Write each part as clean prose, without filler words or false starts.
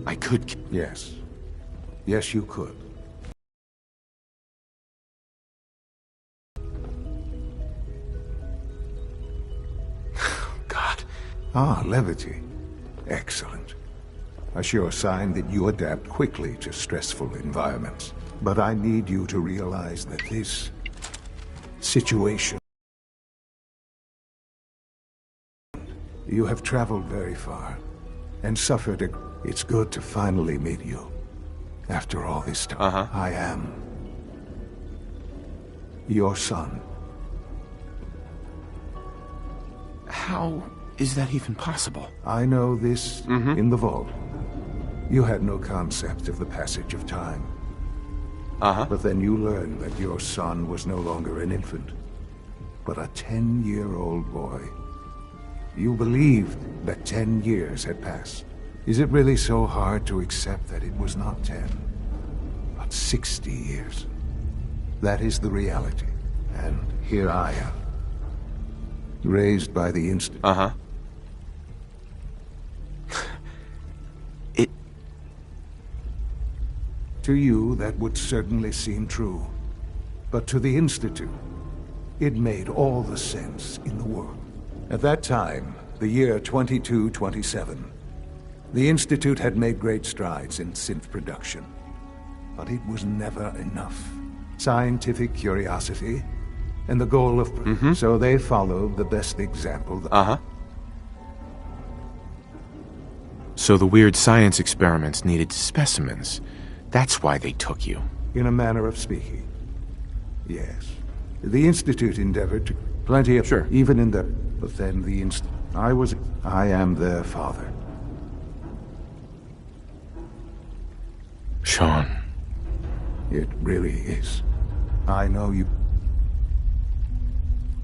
I could... Yes. Yes, you could. God. Ah, levity. Excellent. A sure sign that you adapt quickly to stressful environments. But I need you to realize that this situation... You have traveled very far, and suffered a... It's good to finally meet you. After all this time, I am... your son. How is that even possible? I know this in the vault. You had no concept of the passage of time. But then you learned that your son was no longer an infant, but a 10-year-old boy. You believed that 10 years had passed. Is it really so hard to accept that it was not 10, but 60 years? That is the reality. And here I am, raised by the instant. To you, that would certainly seem true. But to the Institute, it made all the sense in the world. At that time, the year 2227, the Institute had made great strides in synth production. But it was never enough. Scientific curiosity, and the goal of... So they followed the best example... So the weird science experiments needed specimens. That's why they took you. In a manner of speaking. Yes. The Institute endeavored to... Plenty of... Sure. Even in the... But then the I am their father. Sean. It really is. I know you...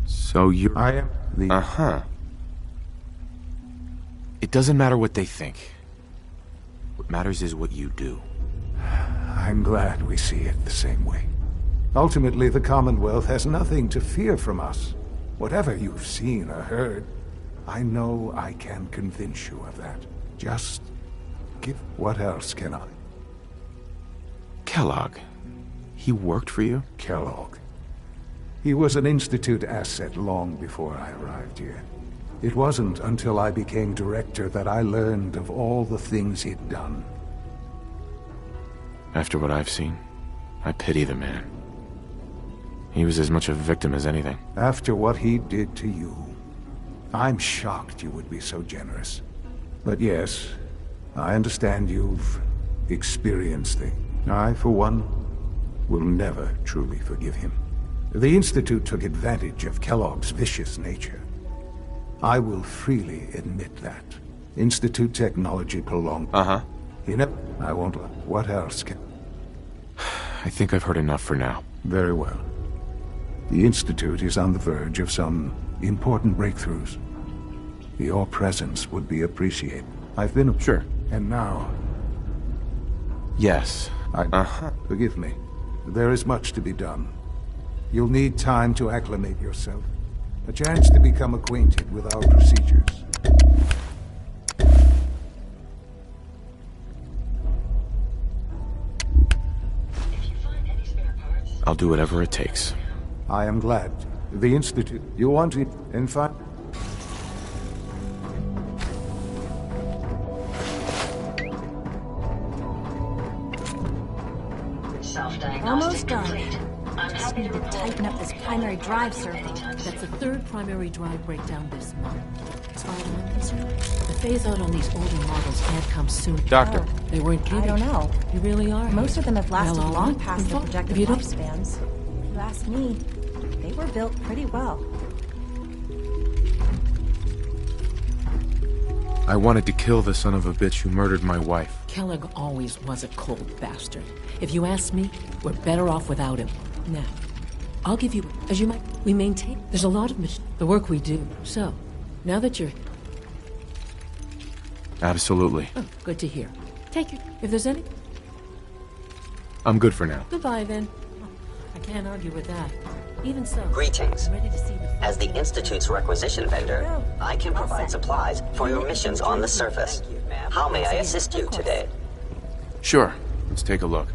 So you're... I am the... It doesn't matter what they think. What matters is what you do. I'm glad we see it the same way. Ultimately, the Commonwealth has nothing to fear from us. Whatever you've seen or heard, I know I can convince you of that. Just give... What else can I? Kellogg. He worked for you? Kellogg. He was an Institute asset long before I arrived here. It wasn't until I became director that I learned of all the things he'd done. After what I've seen, I pity the man. He was as much a victim as anything. After what he did to you, I'm shocked you would be so generous. But yes, I understand you've experienced things. I, for one, will never truly forgive him. The Institute took advantage of Kellogg's vicious nature. I will freely admit that. Institute technology prolonged... You know, I won't... What else can... I think I've heard enough for now. Very well. The Institute is on the verge of some important breakthroughs. Your presence would be appreciated. I've been... Sure. And now... Yes. Forgive me. There is much to be done. You'll need time to acclimate yourself. A chance to become acquainted with our procedures. I'll do whatever it takes. I am glad. The Institute... You want it, in fact... Almost done. Just need to tighten up this primary drive circuit. That's the third primary drive breakdown this month. As far as I'm concerned, the phase-out on these older models can't come soon. Doctor. They weren't kidding. I don't know. You really are. Most of them have lasted Well, long past their projected if you don't- lifespans. If you ask me, they were built pretty well. I wanted to kill the son of a bitch who murdered my wife. Kellogg always was a cold bastard. If you ask me, we're better off without him. Now, I'll give you, as you might, we maintain, there's a lot of the work we do. So, now that you're... Absolutely. Oh, good to hear. Take it. If there's any... I'm good for now. Goodbye, then. I can't argue with that. Even so... Greetings. I'm ready to see the... As the Institute's requisition vendor, I can provide supplies for your missions on the surface. How may I assist you today? Sure, let's take a look.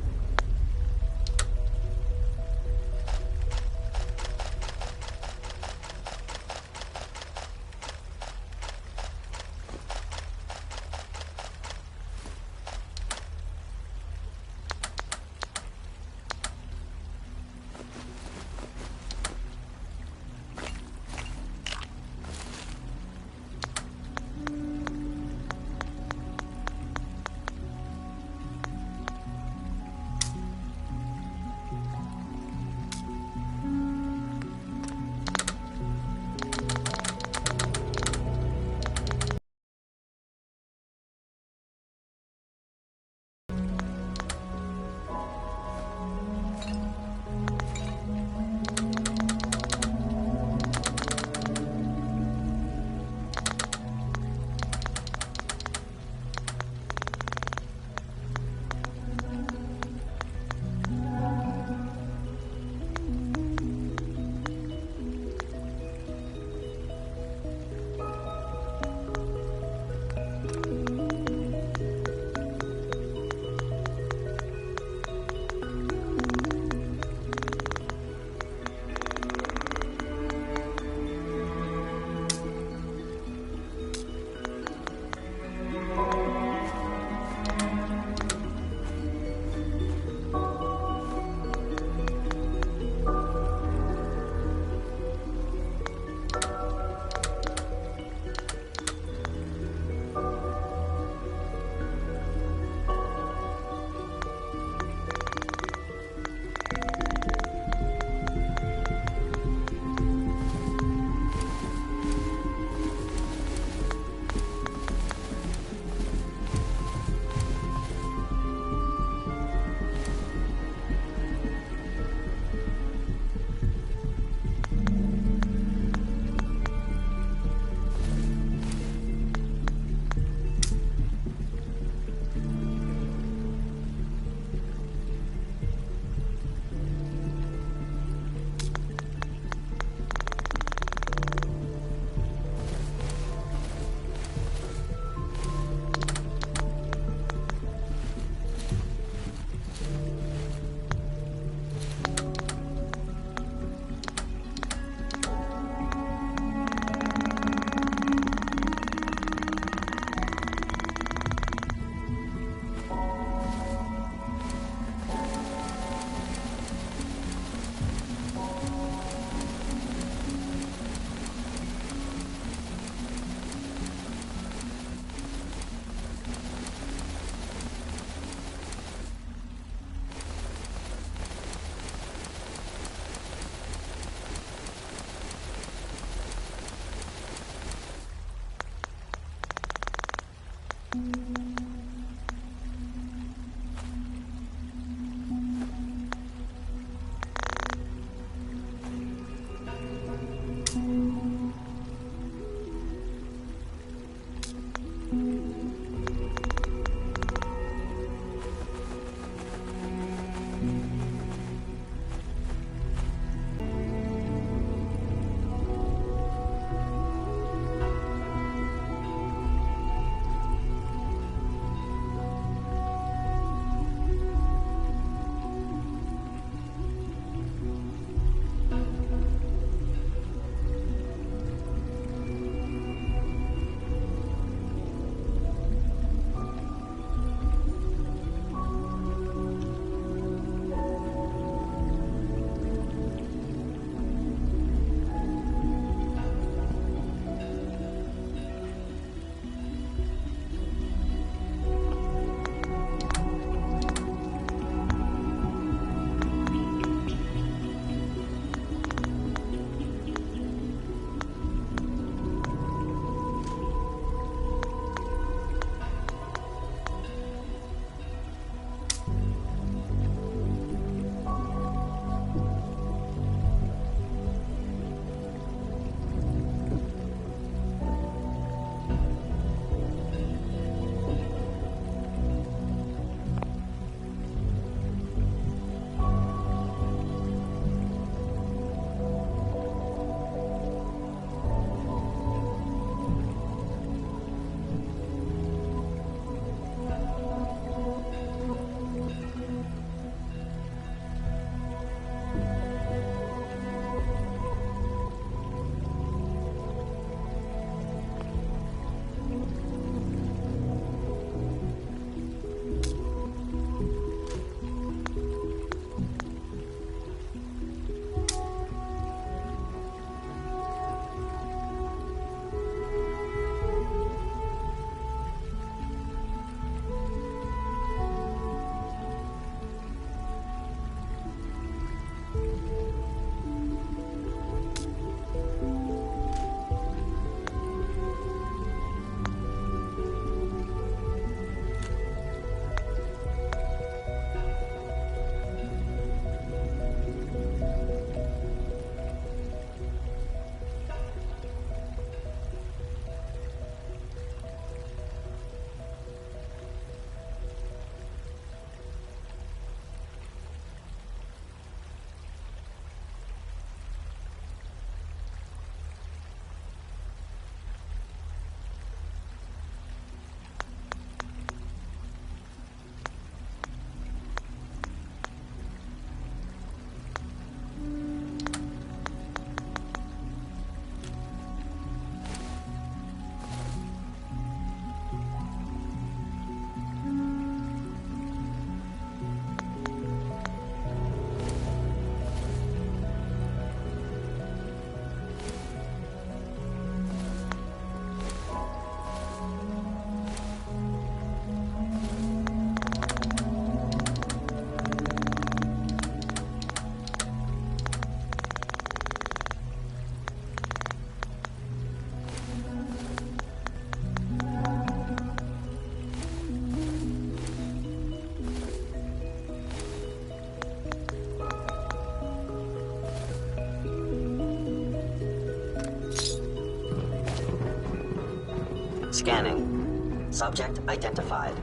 Scanning. Subject identified.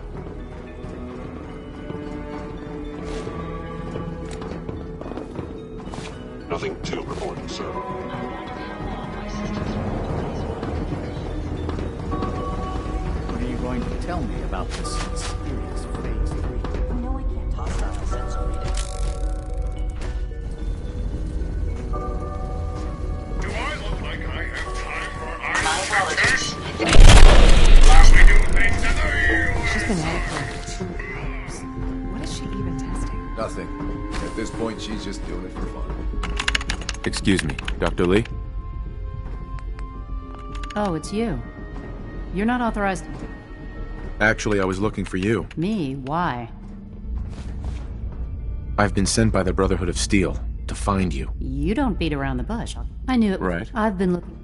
Nothing to report, sir. What are you going to tell me about this mysterious Phase 3? No, I can't talk. Hostile sensor reading. Do I look like I have time for My apologies. We do things to the She's been at it for 2 hours. What is she even testing? Nothing. At this point, she's just doing it for fun. Excuse me, Dr. Lee? Oh, it's you. You're not authorized. Actually, I was looking for you. Me? Why? I've been sent by the Brotherhood of Steel to find you. You don't beat around the bush. I knew it. Right. I've been looking.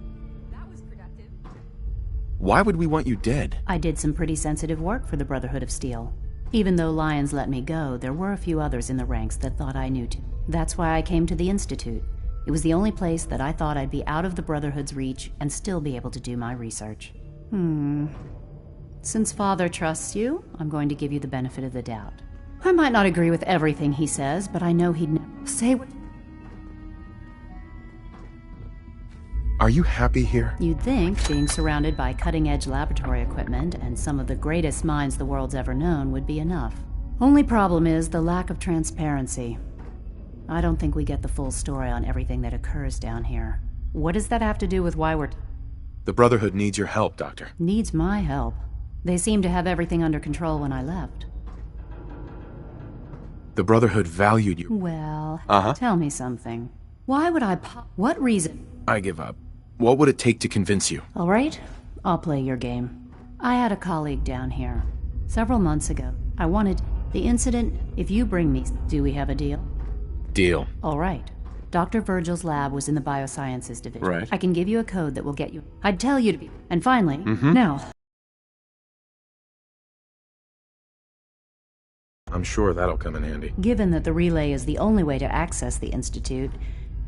Why would we want you dead? I did some pretty sensitive work for the Brotherhood of Steel. Even though Lyons let me go, there were a few others in the ranks that thought I knew too. That's why I came to the Institute. It was the only place that I thought I'd be out of the Brotherhood's reach and still be able to do my research. Since Father trusts you, I'm going to give you the benefit of the doubt. I might not agree with everything he says, but I know he'd never say what... Are you happy here? You'd think being surrounded by cutting-edge laboratory equipment and some of the greatest minds the world's ever known would be enough. Only problem is the lack of transparency. I don't think we get the full story on everything that occurs down here. What does that have to do with why we're... The Brotherhood needs your help, Doctor. Needs my help. They seemed to have everything under control when I left. The Brotherhood valued you. Well, Uh-huh. Tell me something. Why would I What reason? I give up. What would it take to convince you? All right, I'll play your game. I had a colleague down here. Several months ago. I wanted... The incident, if you bring me... Do we have a deal? Deal. All right. Dr. Virgil's lab was in the Biosciences division. Right. I can give you a code that will get you... I'd tell you to be... And finally, now... I'm sure that'll come in handy. Given that the relay is the only way to access the Institute,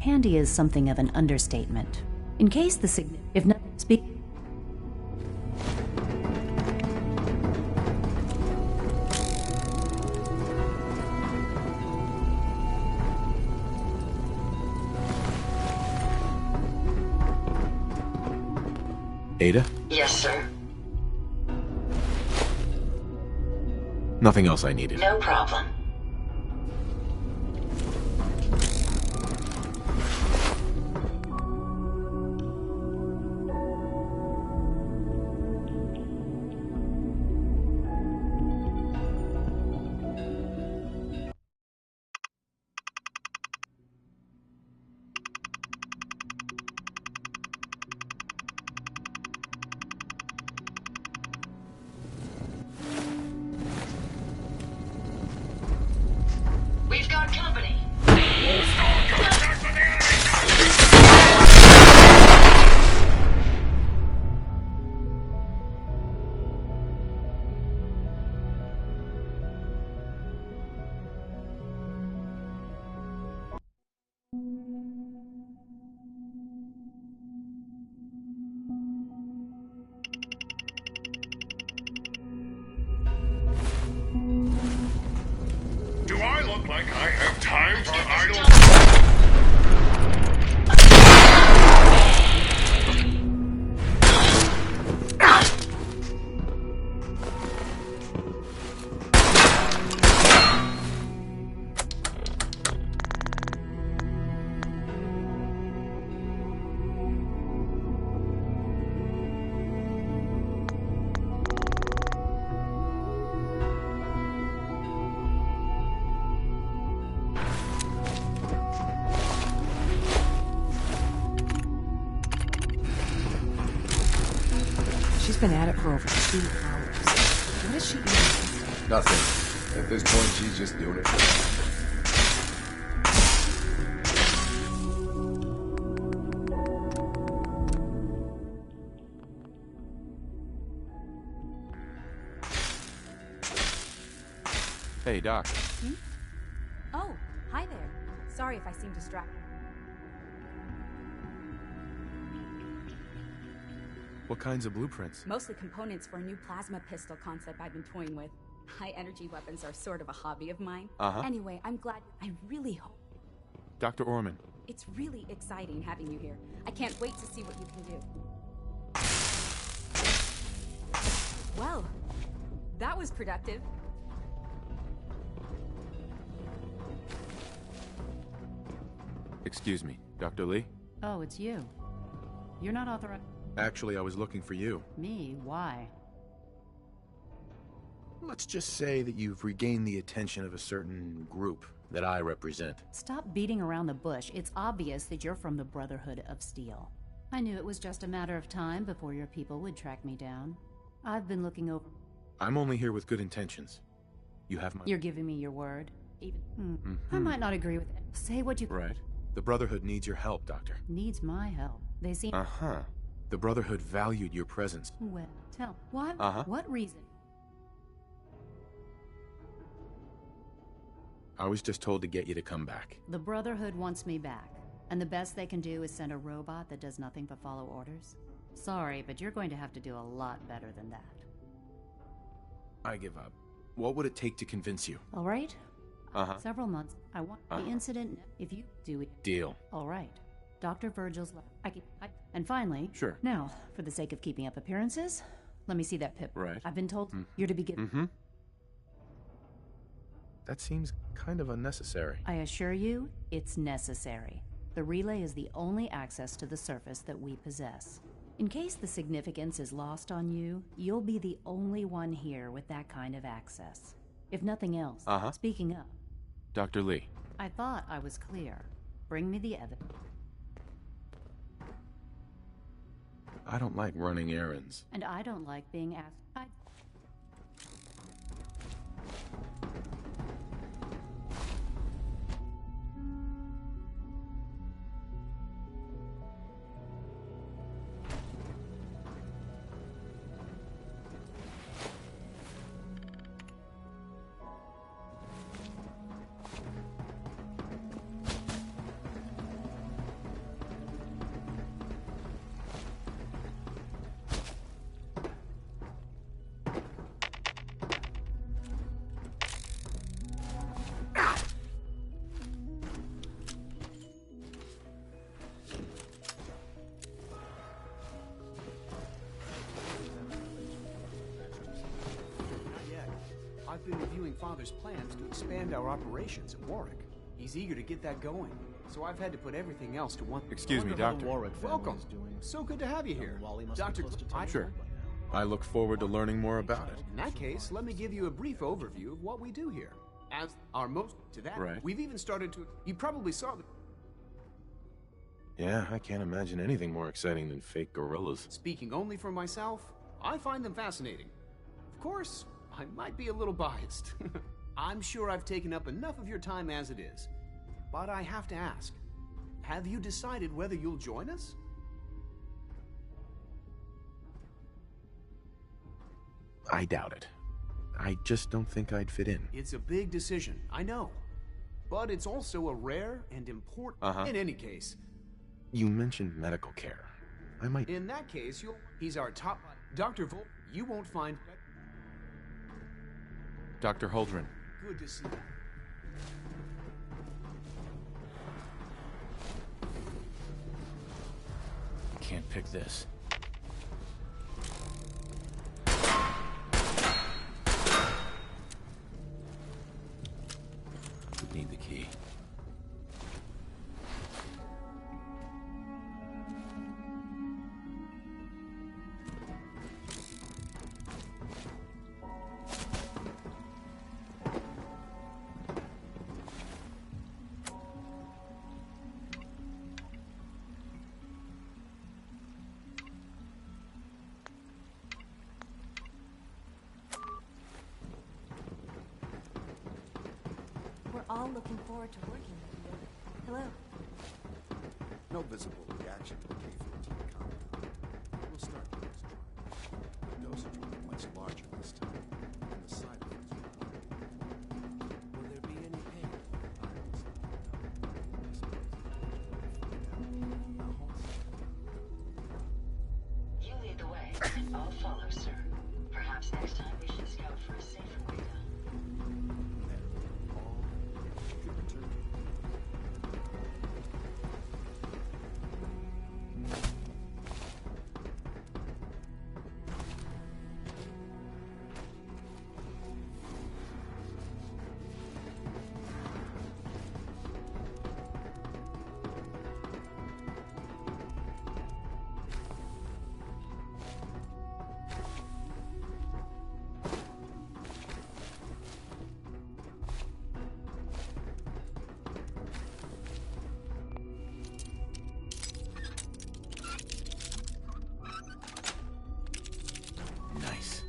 handy is something of an understatement. In case the if not... Speak... Ada? Yes, sir. Nothing else I needed. No problem. We've got company. Do I look like I have time for idle... She's been at it for over 2 hours. What is she even testing? Nothing. At this point, she's just doing it for fun. Hey, Doc. Oh, hi there. Sorry if I seem distracted. What kinds of blueprints? Mostly components for a new plasma pistol concept I've been toying with. High-energy weapons are sort of a hobby of mine. Anyway, I'm glad. I really hope. Dr. Orman. It's really exciting having you here. I can't wait to see what you can do. Well, that was productive. Excuse me, Dr. Lee? Oh, it's you. You're not authorized. Actually, I was looking for you. Me? Why? Let's just say that you've regained the attention of a certain group that I represent. Stop beating around the bush. It's obvious that you're from the Brotherhood of Steel. I knew it was just a matter of time before your people would track me down. I've been looking over... I'm only here with good intentions. You have my... You're giving me your word? Even... I might not agree with it. Say what you... Right. The Brotherhood needs your help, Doctor. Needs my help. They seem... The Brotherhood valued your presence. Well, tell... What? What reason? I was just told to get you to come back. The Brotherhood wants me back. And the best they can do is send a robot that does nothing but follow orders? Sorry, but you're going to have to do a lot better than that. I give up. What would it take to convince you? All right. Several months. I want the incident. If you do it. Deal. All right. Dr. Virgil's lab. And finally. Sure. Now, for the sake of keeping up appearances, let me see that pip. Right. I've been told you're to be given. That seems kind of unnecessary. I assure you, it's necessary. The relay is the only access to the surface that we possess. In case the significance is lost on you, you'll be the only one here with that kind of access. If nothing else, speaking up. Dr. Lee. I thought I was clear. Bring me the evidence. I don't like running errands. And I don't like being asked. I've been reviewing Father's plans to expand our operations at Warwick. He's eager to get that going, so I've had to put everything else to one... Excuse me, Doctor. Welcome. So good to have you here. Dr. Sure. I look forward to learning more about it. In that case, let me give you a brief overview of what we do here. As our most to that, we've even started to... You probably saw the... Yeah, I can't imagine anything more exciting than fake gorillas. Speaking only for myself, I find them fascinating. Of course, I might be a little biased. I'm sure I've taken up enough of your time as it is. But I have to ask, have you decided whether you'll join us? I doubt it. I just don't think I'd fit in. It's a big decision, I know. But it's also a rare and important... In any case... You mentioned medical care. I might... In that case, he's our top... Dr. Volt, you won't find... Dr. Holdren. Good to see you. Can't pick this. Would need the key. We're all looking forward to working with you. Hello. No visible reaction to the K-14 compound. We'll start with this trial. The dosage will be much larger this time, and the side effects will... Will there be any pain? You lead the way, and I'll follow, sir. Perhaps next time we should scout for a safer way down. Nice.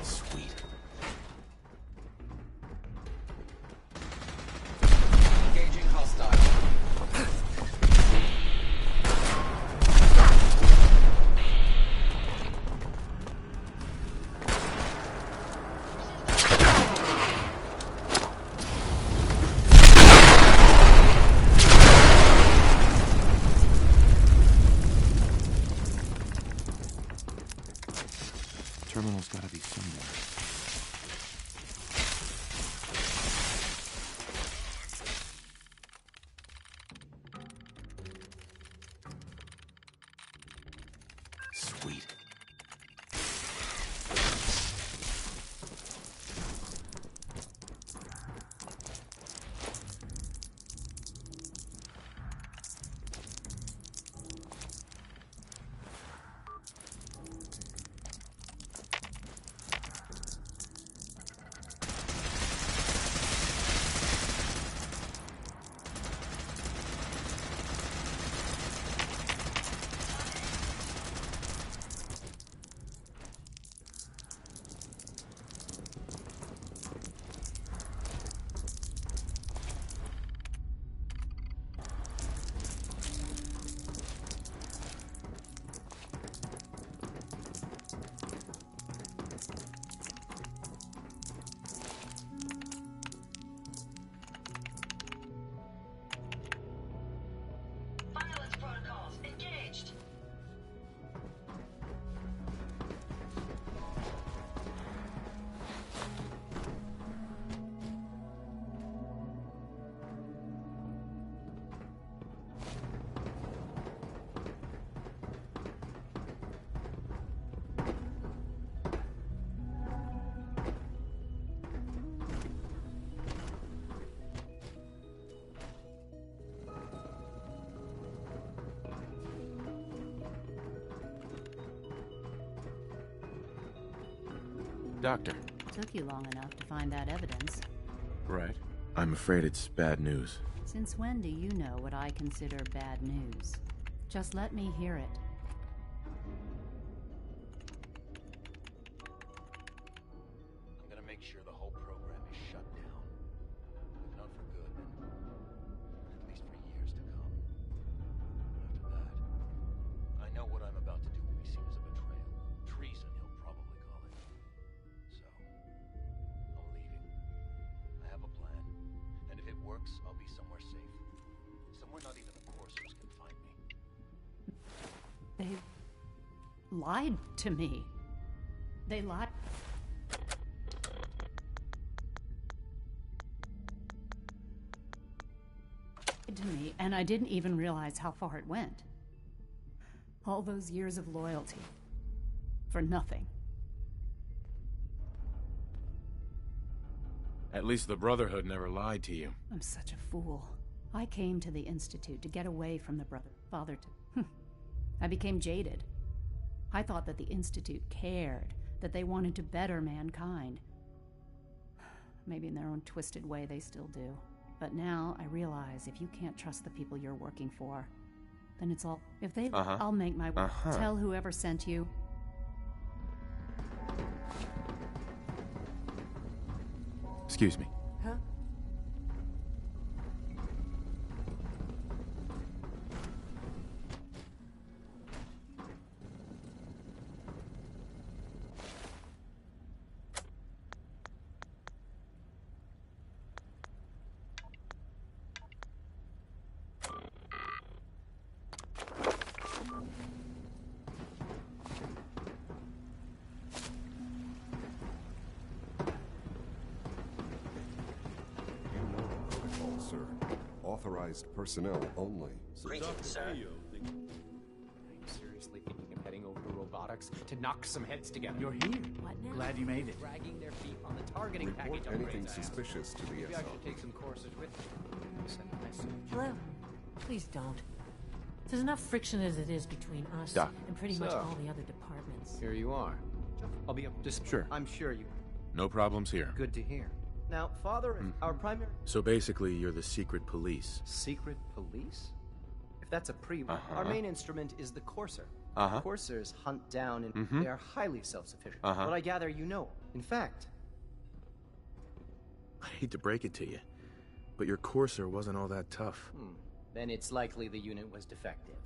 Sweet. Engaging hostile. Terminal's gotta be somewhere. Sweet. Violence protocols engaged. Doctor. Took you long enough to find that evidence. Right. I'm afraid it's bad news. Since when do you know what I consider bad news? Just let me hear it. I'm gonna make sure the whole program is shut down. If not for good, then at least for years to come. They lied to me. They lied to me, and I didn't even realize how far it went. All those years of loyalty. For nothing. At least the Brotherhood never lied to you. I'm such a fool. I came to the Institute to get away from the father. I became jaded. I thought that the Institute cared, that they wanted to better mankind. Maybe in their own twisted way they still do. But now I realize if you can't trust the people you're working for, then it's all... If they... I'll make my... Tell whoever sent you. Excuse me. Huh? Authorized personnel only. Greetings, sir. Are you seriously thinking of heading over to robotics to knock some heads together? You're here. What now? Glad you made it. Dragging their feet on the targeting Report package. anything suspicious to the Maybe I SL. should take some courses with you. Hello. Please don't. There's enough friction as it is between us Doc. and pretty much So. all the other departments. Here you are. I'll be up to... Sure. I'm sure you... No problems here. Good to hear. Now, Father, our primary... So basically, you're the secret police. Secret police? If that's a our main instrument is the Courser. Coursers hunt down and they are highly self-sufficient. But I gather you know. In fact... I hate to break it to you, but your Courser wasn't all that tough. Then it's likely the unit was defective.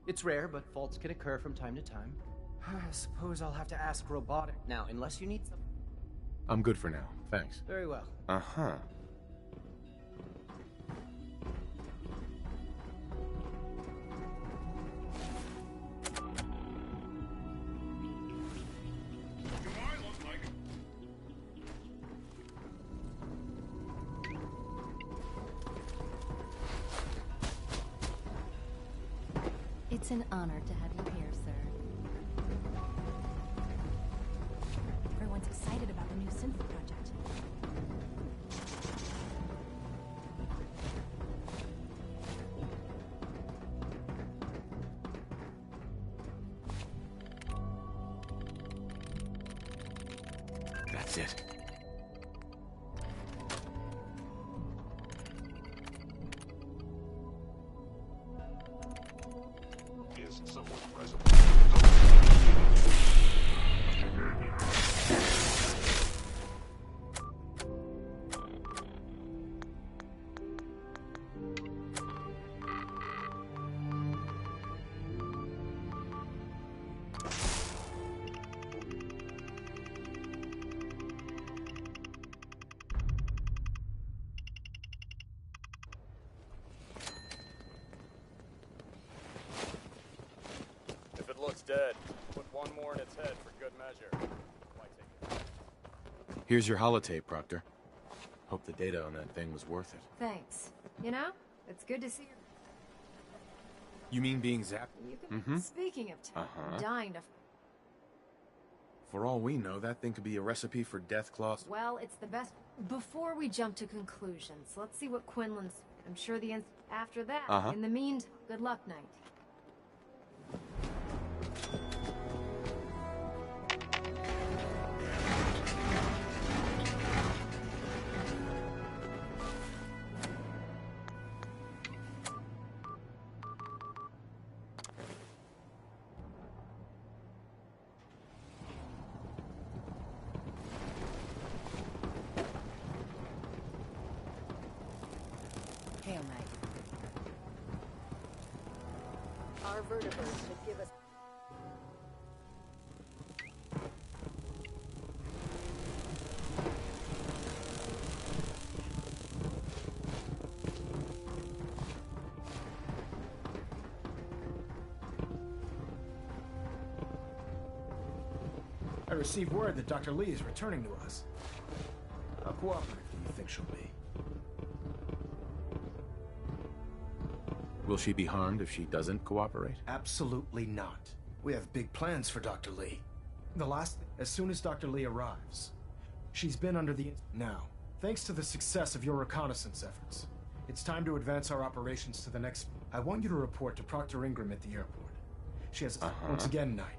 It's rare, but faults can occur from time to time. I suppose I'll have to ask Robotic. Now, unless you need some... I'm good for now, thanks. Very well. Do I look like... It's an honor to have you here, sir. Everyone's excited about the new synth project. That's it. Is someone present? If it looks dead, put one more in its head for good measure. Might take it. Here's your holotape, Proctor. Hope the data on that thing was worth it. Thanks. You know, it's good to see you. You mean being zapped? You can... Speaking of time, I'm dying to... For all we know, that thing could be a recipe for Deathclaw. Well, it's the best... Before we jump to conclusions, let's see what Quinlan's... I'm sure the... After that, in the meantime, good luck, Knight. Hail, Knight. Our vertebrates should give us... I received word that Dr. Lee is returning to us. How cooperative do you think she'll be? Will she be harmed if she doesn't cooperate? Absolutely not. We have big plans for Dr. Lee. As soon as Dr. Lee arrives, she's been under the... Now, thanks to the success of your reconnaissance efforts, it's time to advance our operations to the next... I want you to report to Proctor Ingram at the airport. She has... Once again, Knight.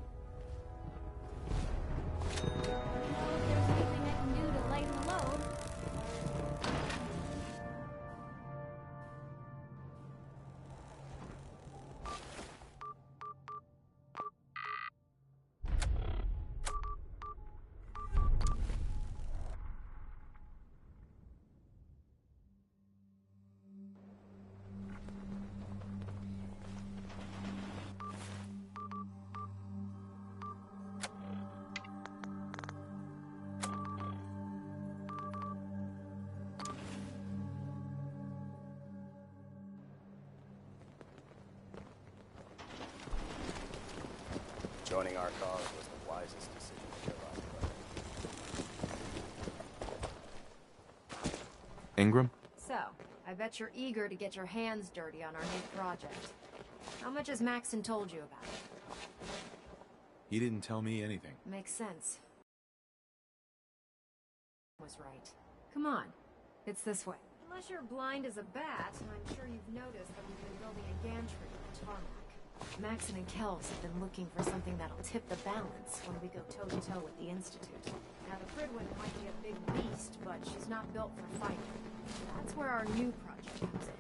Joining our cause was the wisest decision of your life. Ingram? So, I bet you're eager to get your hands dirty on our new project. How much has Maxon told you about it? He didn't tell me anything. Makes sense. Was right. Come on. It's this way. Unless you're blind as a bat, I'm sure you've noticed that we've been building a gantry on the tarmac. Maxon and Kells have been looking for something that'll tip the balance when we go toe-to-toe with the Institute. Now, the Prydwen might be a big beast, but she's not built for fighting. That's where our new project comes in.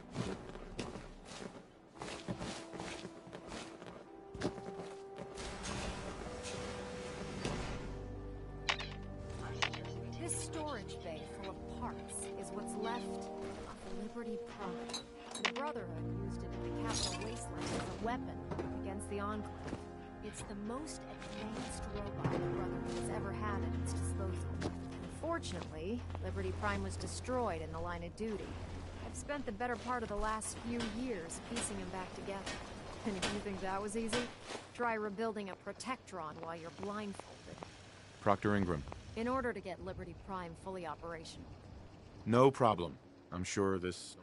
This storage bay full of parts is what's left of the Liberty Prime. The Brotherhood used it in the Capital Wasteland as a weapon against the Enclave. It's the most advanced robot the Brotherhood has ever had at its disposal. Unfortunately, Liberty Prime was destroyed in the line of duty. I've spent the better part of the last few years piecing them back together. And if you think that was easy, try rebuilding a Protectron while you're blindfolded. Proctor Ingram. In order to get Liberty Prime fully operational. No problem. I'm sure this...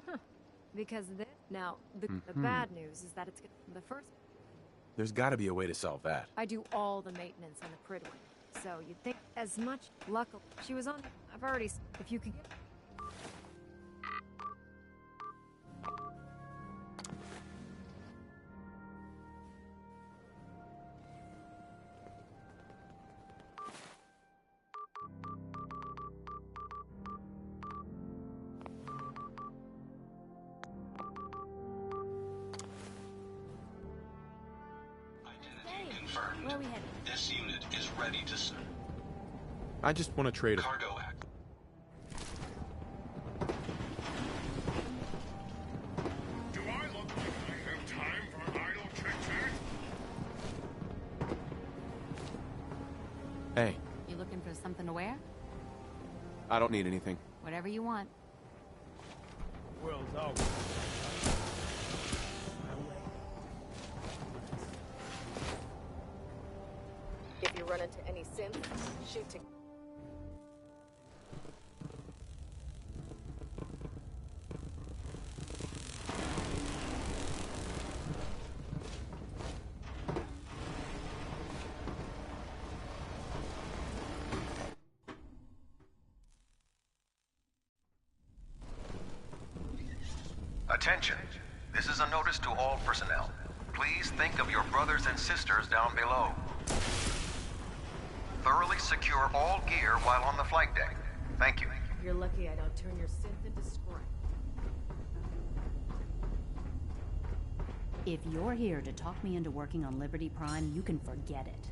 Because this... Now, the bad news is that it's the first... There's gotta be a way to solve that. I do all the maintenance on the Prydwen. So you'd think as much luck... She was on... I've already... If you could get... This unit is ready to serve. I just want to trade a... Cargo act. Do I look like I have time for idle chit-chat? Hey, You looking for something to wear? I don't need anything. Whatever you want. Well, dog. If you run into any synths, shoot to... Attention. This is a notice to all personnel. Please think of your brothers and sisters down below. Thoroughly secure all gear while on the flight deck. Thank you. You're lucky I don't turn your synth into scrap. If you're here to talk me into working on Liberty Prime, you can forget it.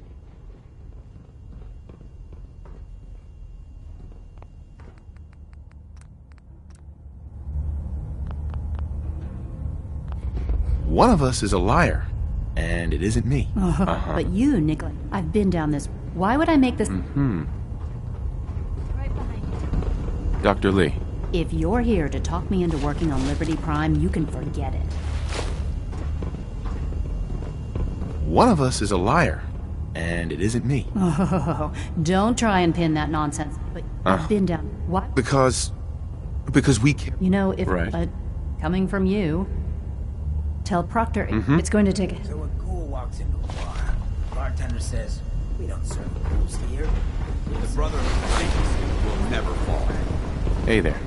One of us is a liar, and it isn't me. But you, Nicholas, I've been down this. Why would I make this? Right behind you. Dr. Lee. If you're here to talk me into working on Liberty Prime, you can forget it. One of us is a liar, and it isn't me. Oh, don't try and pin that nonsense. But I've been down. What? Because we can't. You know, if Right. Coming from you, tell Proctor it's going to take. So when Ghoul walks into a bar, bartender says, "We don't serve ghouls here." The Brotherhood of Saints will never fall. Hey there.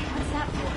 What's that for?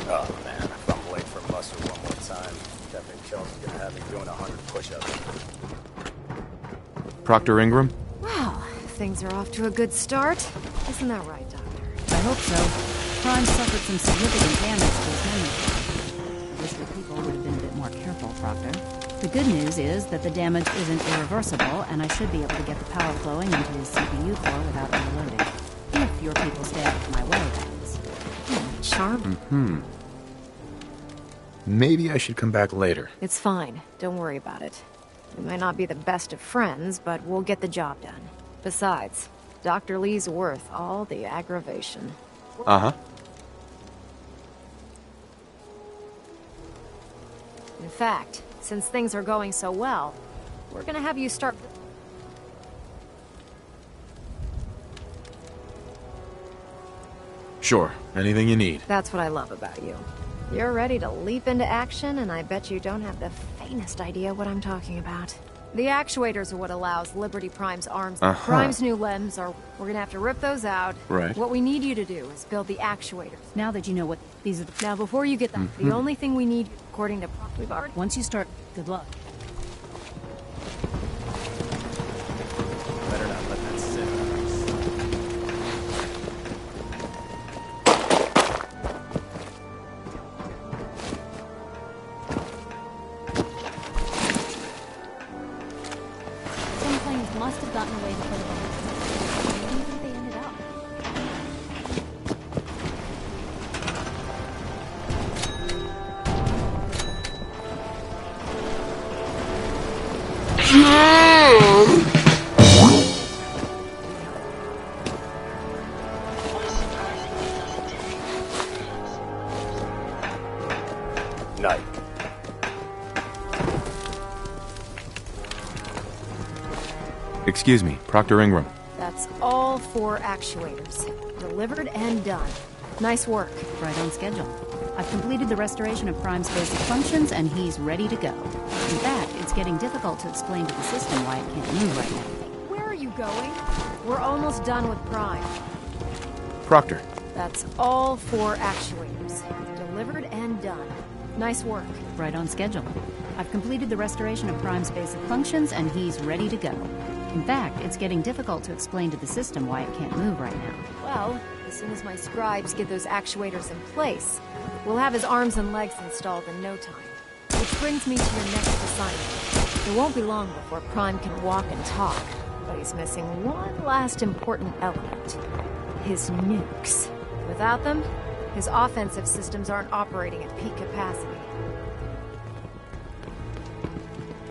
Oh man, if I'm late for muster one more time, Captain Kelsey's gonna have me doing 100 push-ups. Proctor Ingram? Well, things are off to a good start. Isn't that right, Doctor? I hope so. Prime suffered some significant damage to his memory. Wish the people would have been a bit more careful, Proctor. The good news is that the damage isn't irreversible, and I should be able to get the power flowing into his CPU core without overloading. If your people stay out of my way, that is. Charm. Maybe I should come back later. It's fine. Don't worry about it. We might not be the best of friends, but we'll get the job done. Besides, Dr. Lee's worth all the aggravation. Uh-huh. In fact, since things are going so well, we're gonna have you start... Sure. Anything you need. That's what I love about you. You're ready to leap into action, and I bet you don't have the faintest idea what I'm talking about. The actuators are what allows Liberty Prime's arms. Prime's new limbs are... We're gonna have to rip those out. Right. What we need you to do is build the actuators. Now that you know what these are... Now, before you get that, the only thing we need, according to... We've already... Once you start, good luck. Better not let that sit. Some planes must have gotten away before the bombs. Where do you think they ended up? Night. Excuse me, Proctor Ingram. That's all 4 actuators. Delivered and done. Nice work. Right on schedule. I've completed the restoration of Prime's basic functions, and he's ready to go. In fact, it's getting difficult to explain to the system why it can't move right now. Where are you going? We're almost done with Prime. Proctor. That's all 4 actuators. Delivered and done. Nice work. Right on schedule. I've completed the restoration of Prime's basic functions, and he's ready to go. In fact, it's getting difficult to explain to the system why it can't move right now. Well, as soon as my scribes get those actuators in place, we'll have his arms and legs installed in no time. Which brings me to your next assignment. It won't be long before Prime can walk and talk, but he's missing one last important element. His nukes. Without them, his offensive systems aren't operating at peak capacity.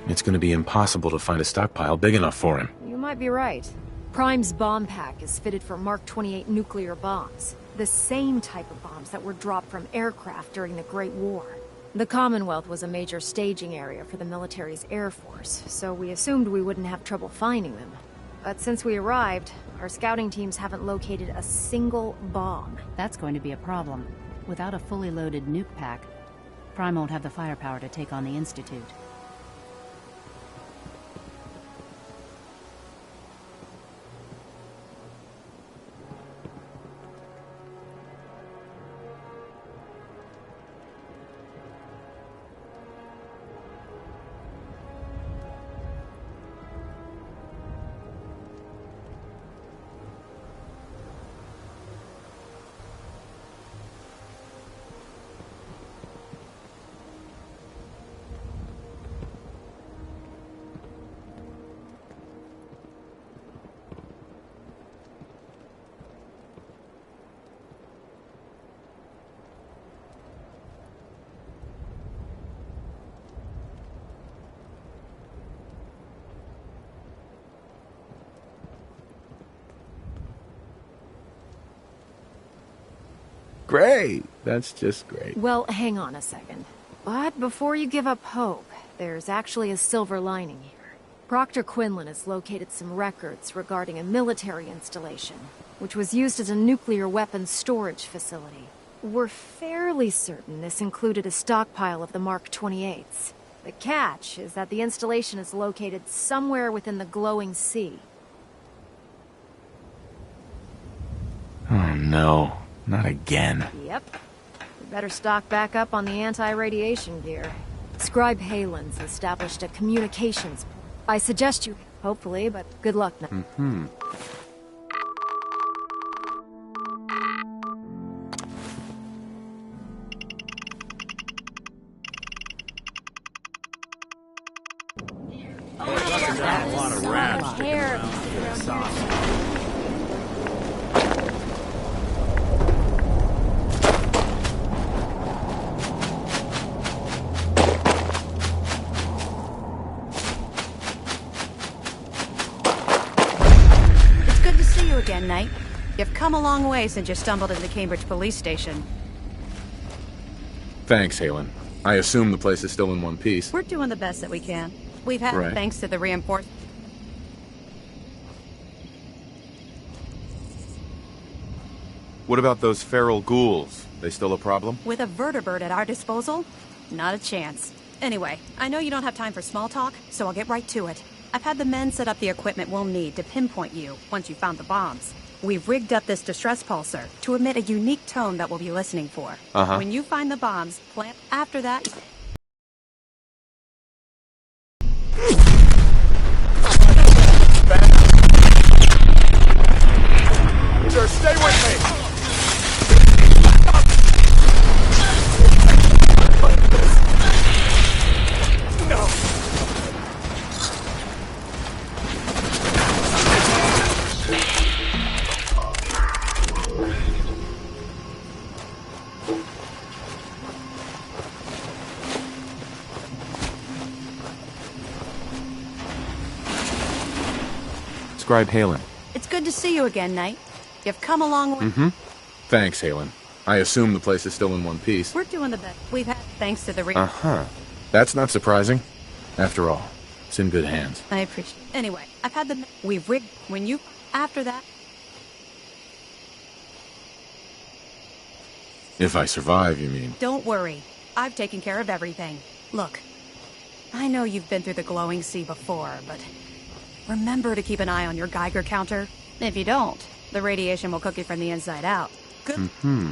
It's gonna be impossible to find a stockpile big enough for him. You might be right. Prime's bomb pack is fitted for Mark 28 nuclear bombs. The same type of bombs that were dropped from aircraft during the Great War. The Commonwealth was a major staging area for the military's air force, so we assumed we wouldn't have trouble finding them. But since we arrived, our scouting teams haven't located a single bomb. That's going to be a problem. Without a fully loaded nuke pack, Prime won't have the firepower to take on the Institute. great. That's just great. Well, hang on a second. But before you give up hope, there's actually a silver lining here. Proctor Quinlan has located some records regarding a military installation, which was used as a nuclear weapons storage facility. We're fairly certain this included a stockpile of the Mark 28s. The catch is that the installation is located somewhere within the glowing sea. Oh no, not again. Yep. We better stock back up on the anti-radiation gear. Scribe Halen's established a communications. I suggest you, hopefully, but good luck now. Mm-hmm. A lot of rats sticking around. Again, Knight. You've come a long way since you stumbled into Cambridge Police Station. Thanks, Halen. I assume the place is still in one piece. We're doing the best that we can. We've had, right. Thanks to the reinforcement. What about those feral ghouls? They still a problem? With a vertibird at our disposal? Not a chance. Anyway, I know you don't have time for small talk, so I'll get right to it. I've had the men set up the equipment we'll need to pinpoint you once you found the bombs. We've rigged up this distress pulsar to emit a unique tone that we'll be listening for. When you find the bombs, plant after that. Sir, stay with me! No! Scribe Halen. It's good to see you again, Knight. You've come a long way. Mm-hmm. Thanks, Halen. I assume the place is still in one piece. We're doing the best we've had, thanks to the That's not surprising. After all, it's in good hands. I appreciate it. Anyway, I've had the... We've rigged... When you... After that... If I survive, you mean? Don't worry. I've taken care of everything. Look, I know you've been through the glowing sea before, but... remember to keep an eye on your Geiger counter. If you don't, the radiation will cook you from the inside out. Good. Mm-hmm.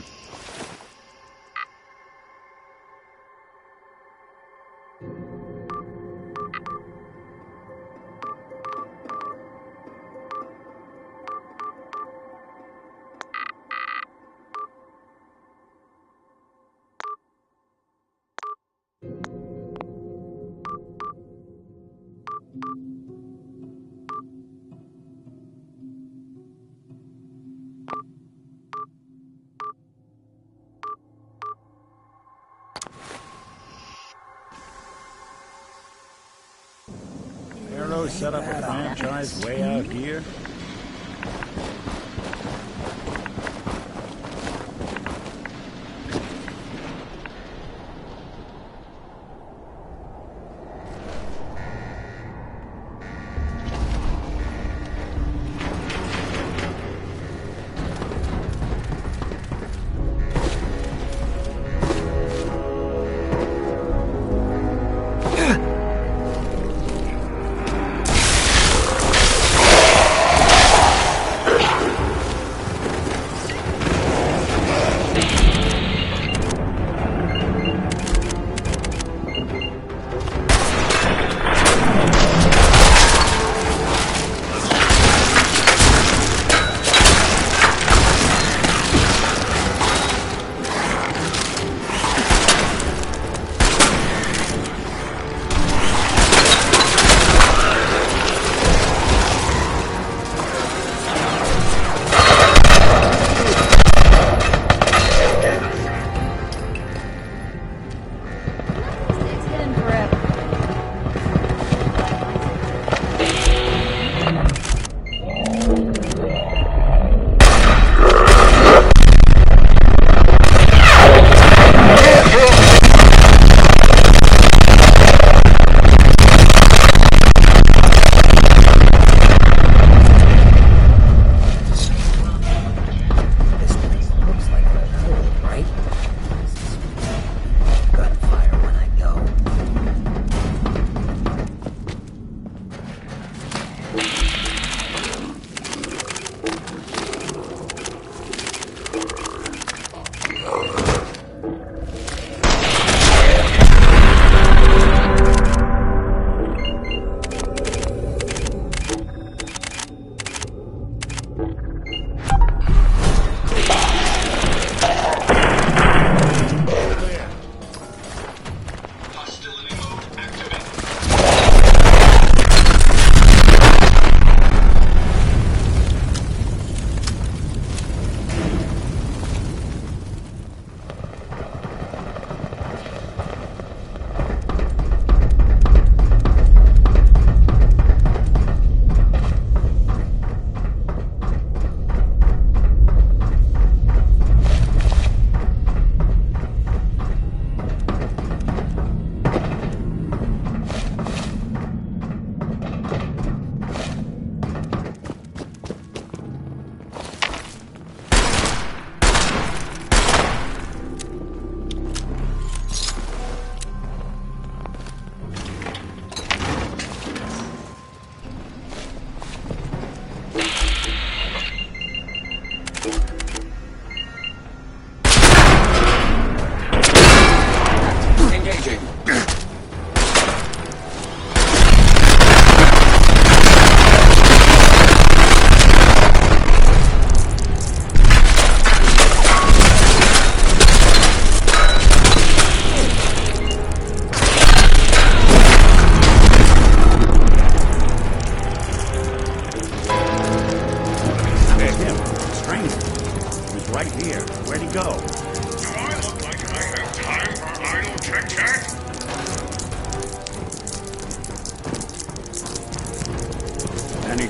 Arrow set up a franchise way out here.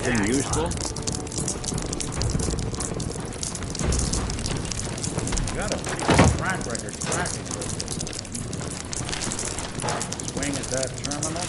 Anything useful? You got a pretty good track record tracking this. Swing at that terminal.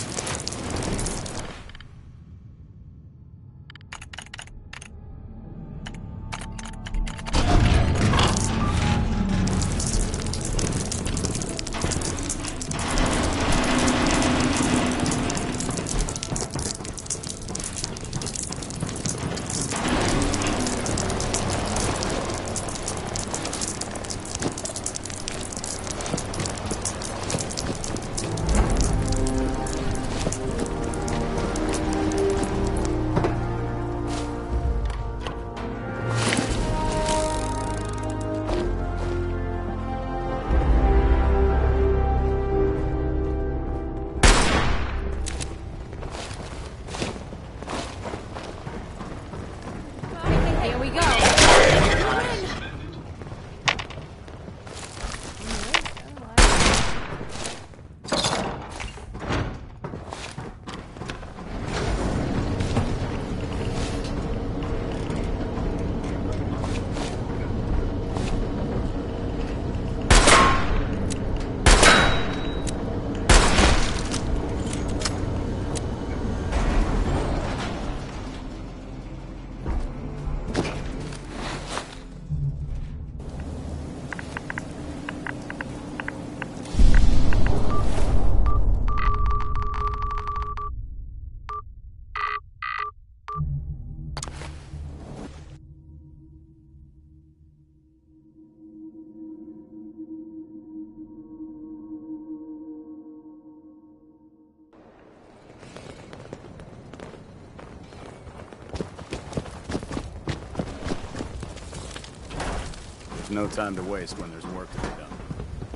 No time to waste when there's work to be done.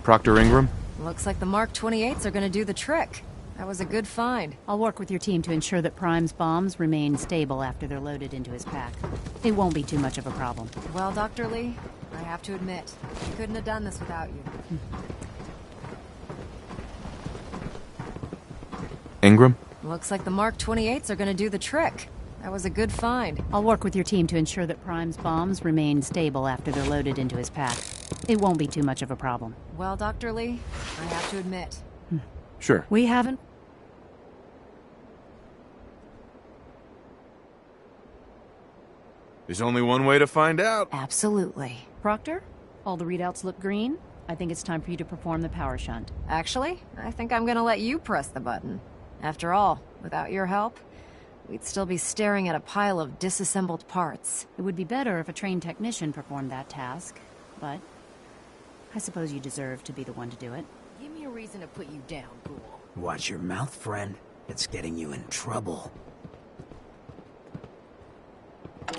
Proctor Ingram? Looks like the Mark 28s are gonna do the trick. That was a good find. I'll work with your team to ensure that Prime's bombs remain stable after they're loaded into his pack. It won't be too much of a problem. Well, Dr. Lee, I have to admit, I couldn't have done this without you. Ingram? Looks like the Mark 28s are gonna do the trick. That was a good find. I'll work with your team to ensure that Prime's bombs remain stable after they're loaded into his pack. It won't be too much of a problem. Well, Dr. Lee, I have to admit. Sure. We haven't... There's only one way to find out. Absolutely. Proctor, all the readouts look green. I think it's time for you to perform the power shunt. Actually, I think I'm gonna let you press the button. After all, without your help, we'd still be staring at a pile of disassembled parts. It would be better if a trained technician performed that task, but I suppose you deserve to be the one to do it. Give me a reason to put you down, Ghoul. Watch your mouth, friend. It's getting you in trouble.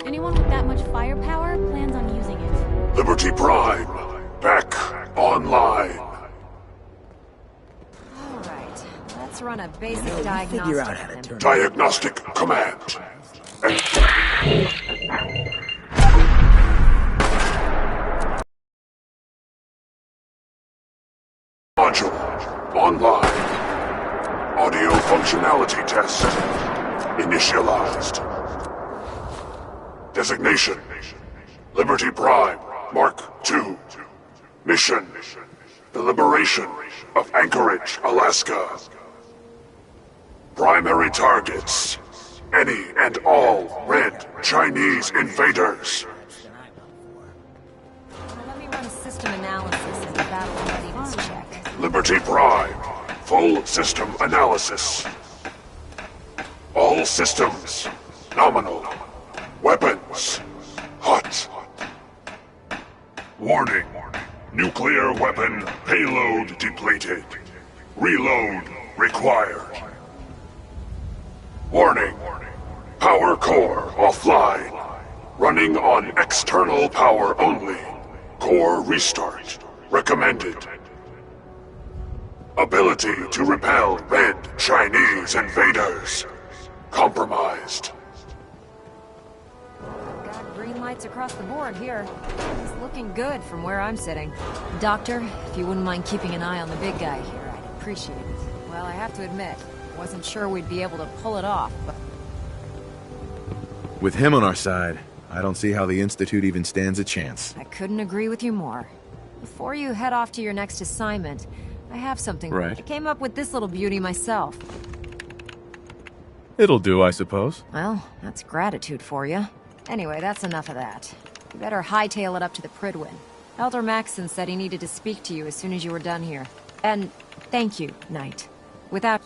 Anyone with that much firepower plans on using it. Liberty Prime, back online. Alright, let's run a basic You diagnostic. figure out how to turn Diagnostic command. Module online. Audio functionality test initialized. Designation: Liberty Prime, Mark II. Mission: the liberation of Anchorage, Alaska. Primary targets: any and all red Chinese invaders. Let me run a system analysis of the battle readiness check. Liberty Prime, full system analysis. All systems nominal. Weapons hot. Warning: nuclear weapon payload depleted. Reload required. Warning: power core offline. Running on external power only. Core restart recommended. Ability to repel red Chinese invaders compromised. Got green lights across the board here. It's looking good from where I'm sitting. Doctor, if you wouldn't mind keeping an eye on the big guy here, I'd appreciate it. Well, I have to admit, wasn't sure we'd be able to pull it off, but... With him on our side, I don't see how the Institute even stands a chance. I couldn't agree with you more. Before you head off to your next assignment, I have something. Right. I came up with this little beauty myself. It'll do, I suppose. Well, that's gratitude for you. Anyway, that's enough of that. You better hightail it up to the Prydwen. Elder Maxson said he needed to speak to you as soon as you were done here. And thank you, Knight. Without...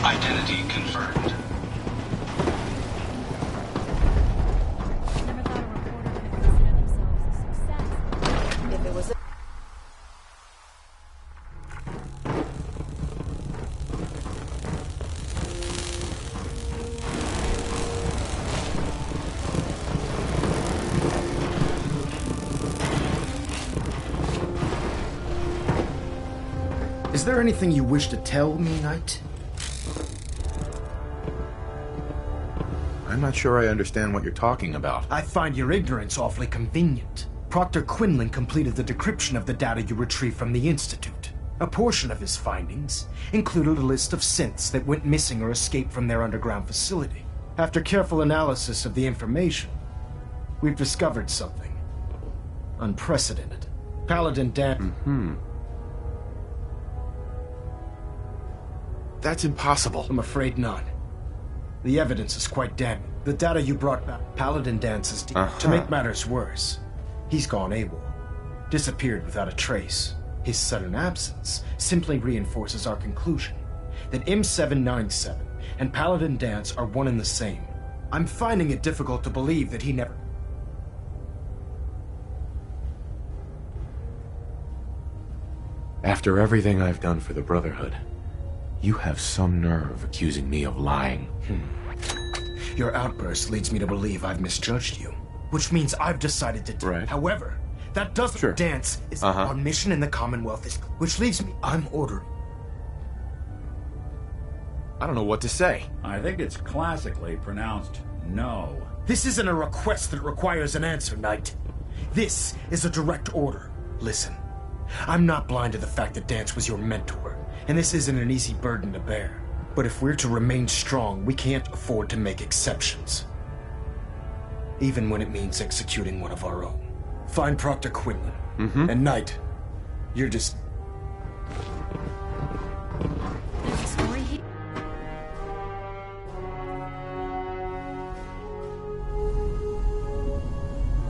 Identity confirmed. Never thought a reporter could consider themselves a success. If it was... Is there anything you wish to tell me, Knight? I'm not sure I understand what you're talking about. I find your ignorance awfully convenient. Proctor Quinlan completed the decryption of the data you retrieved from the Institute. A portion of his findings included a list of synths that went missing or escaped from their underground facility. After careful analysis of the information, we've discovered something unprecedented. Paladin Dan... That's impossible. I'm afraid not. The evidence is quite damning. The data you brought back, Paladin Dance's To make matters worse, he's gone AWOL. Disappeared without a trace. His sudden absence simply reinforces our conclusion that M797 and Paladin Dance are one and the same. I'm finding it difficult to believe that he never... After everything I've done for the Brotherhood, you have some nerve accusing me of lying. Your outburst leads me to believe I've misjudged you, which means I've decided to... Right. However, that doesn't... Dance is our mission in the Commonwealth is... Which leaves me... I'm ordering. I don't know what to say. I think it's classically pronounced no. This isn't a request that requires an answer, Knight. This is a direct order. Listen, I'm not blind to the fact that Dance was your mentor, and this isn't an easy burden to bear. But if we're to remain strong, we can't afford to make exceptions. Even when it means executing one of our own. Find Proctor Quinlan. And Knight, you're just... There's a story here.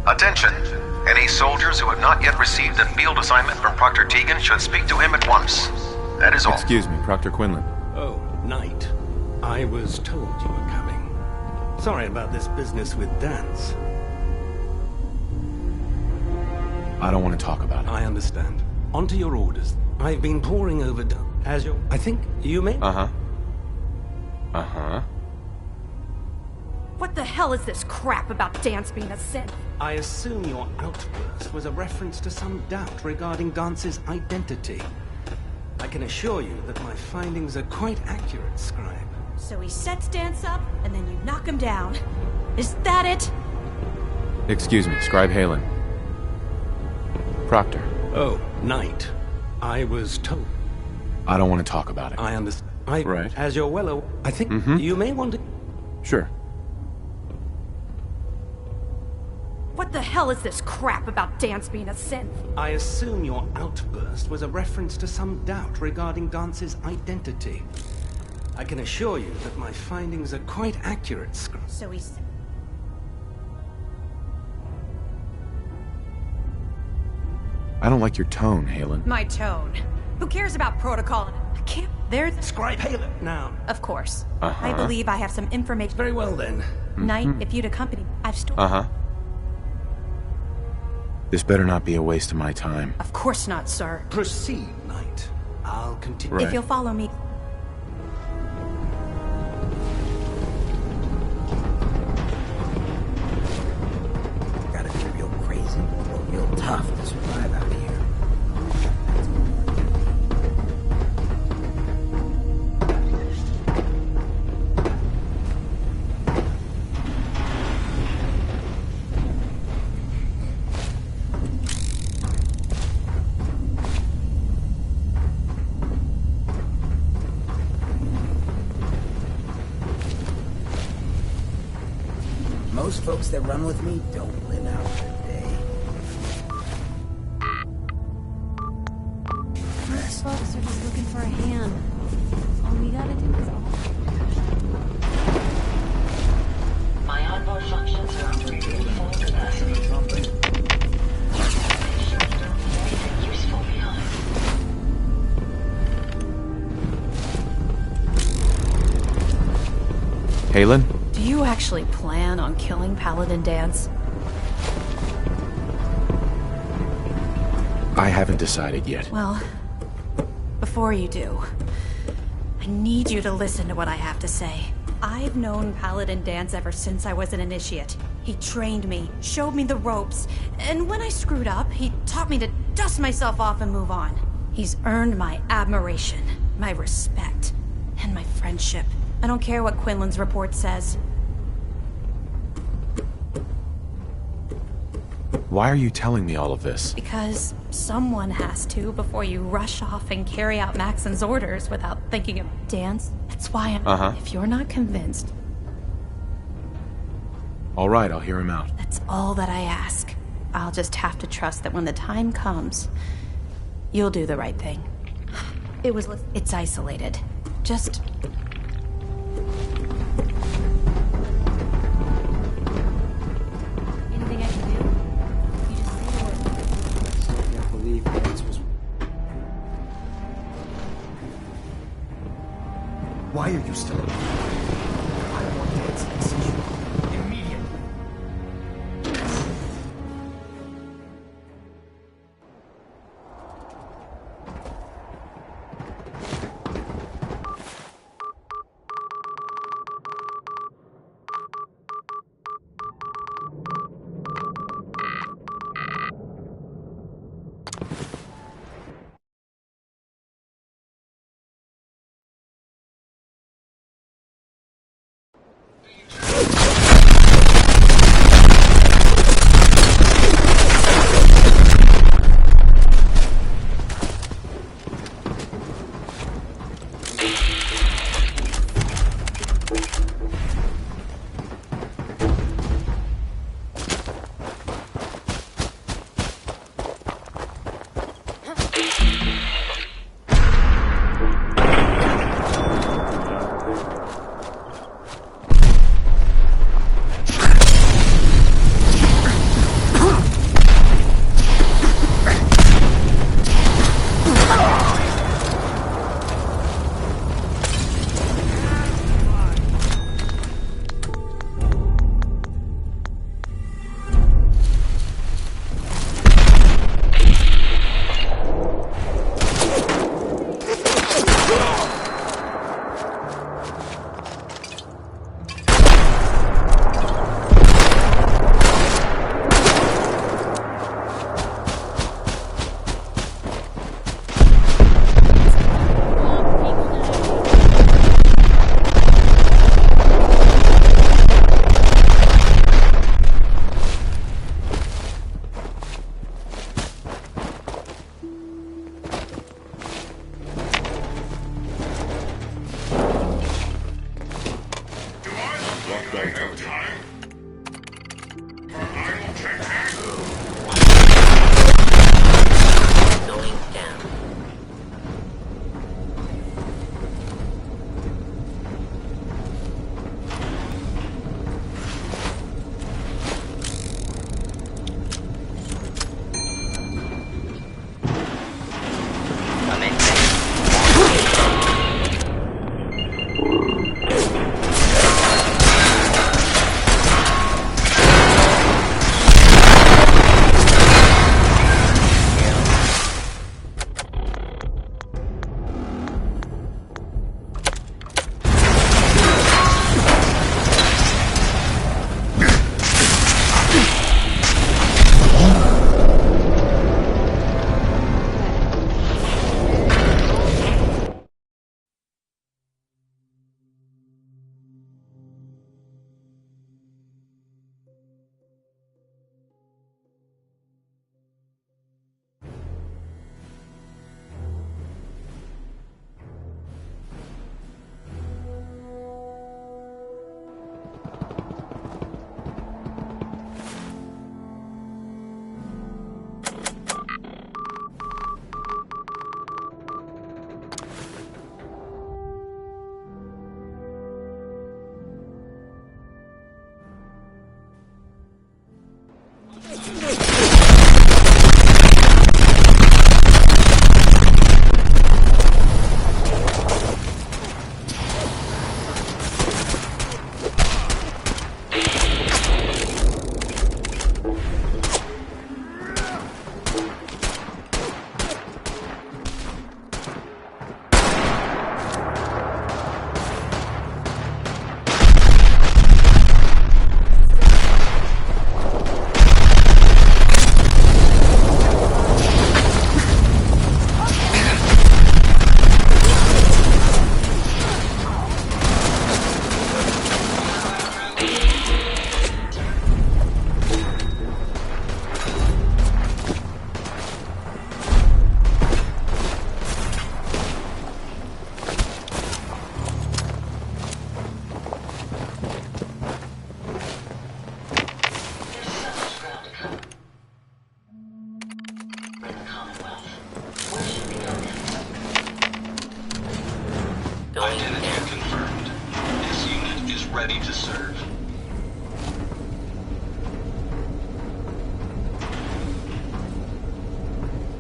Attention! Any soldiers who have not yet received a field assignment from Proctor Tegan should speak to him at once. That is all. Excuse me, Proctor Quinlan. Oh, Knight. I was told you were coming. Sorry about this business with Dance. I don't want to talk about it. I understand. On to your orders. I've been poring over as your... I think you may... What the hell is this crap about Dance being a synth? I assume your outburst was a reference to some doubt regarding Dance's identity. I can assure you that my findings are quite accurate, Scribe. So he sets Dance up, and then you knock him down. Is that it? Excuse me, Scribe Halen. Proctor. Oh, Knight. I was told... I don't want to talk about it. I understand. Right. As you're well aware, I think you may want to... Sure. What the hell is this crap about Dance being a synth? I assume your outburst was a reference to some doubt regarding Dance's identity. I can assure you that my findings are quite accurate, Scribe. So he's... I don't like your tone, Halen. My tone. Who cares about protocol? I can't... There's... Scribe Halen, now. Of course. I believe I have some information... Very well, then. Knight, if you'd accompany me, I've stored... This better not be a waste of my time. Of course not, sir. Proceed, Knight. I'll continue. Right. If you'll follow me... Gotta be real crazy or real tough to survive out here. Most folks that run with me don't live out their day. Most folks are just looking for a hand. All we gotta do is all. My onboard functions are operating at full capacity. Anything useful behind. Halen? Do you actually plan on killing Paladin Danse? I haven't decided yet. Well, before you do, I need you to listen to what I have to say. I've known Paladin Danse ever since I was an initiate. He trained me, showed me the ropes, and when I screwed up, he taught me to dust myself off and move on. He's earned my admiration, my respect, and my friendship. I don't care what Quinlan's report says. Why are you telling me all of this? Because someone has to before you rush off and carry out Maxon's orders without thinking of Danse. That's why I'm... If you're not convinced... All right, I'll hear him out. That's all that I ask. I'll just have to trust that when the time comes, you'll do the right thing. It's isolated. Just... Anything I can do? You just say the word. I still can't believe Danse was... Why are you still alive? I want Dan's decision.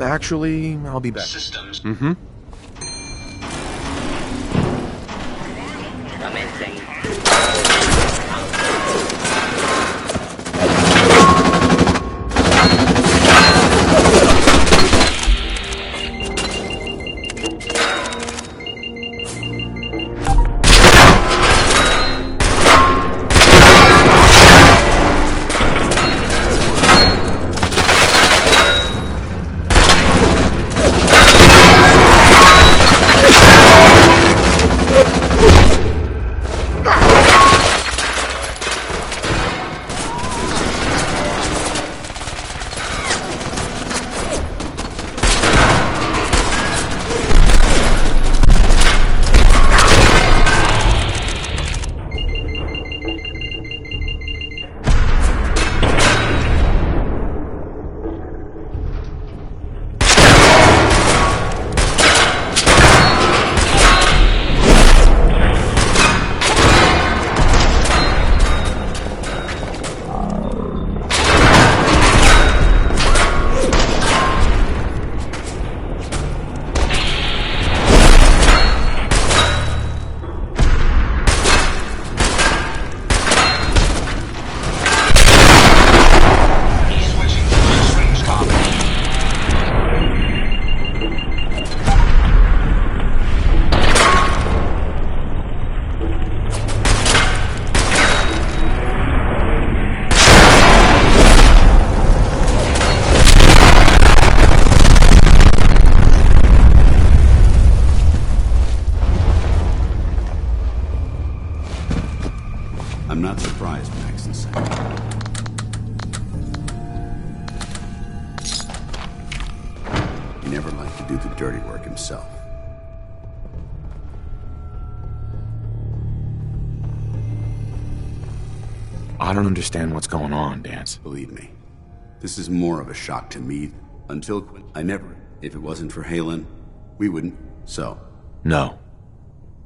actually, I'll be back. Systems. Mm-hmm. I'm not surprised, Maxson said. He never liked to do the dirty work himself. I don't understand what's going on, Danse. Believe me, this is more of a shock to me. Until I never. If it wasn't for Halen, we wouldn't. So. No.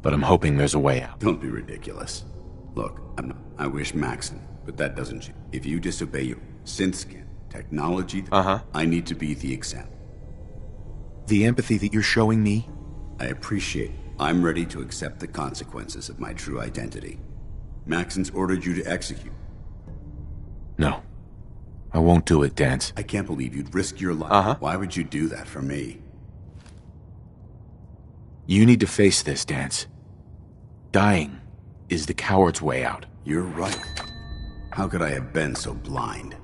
But I'm hoping there's a way out. Don't be ridiculous. Look, I wish Maxson, but that doesn't change. If you disobey your synth-scan technology, I need to be the example. The empathy that you're showing me? I appreciate it. I'm ready to accept the consequences of my true identity. Maxson's ordered you to execute. No. I won't do it, Danse. I can't believe you'd risk your life. Why would you do that for me? You need to face this, Danse. Dying is the coward's way out. You're right. How could I have been so blind?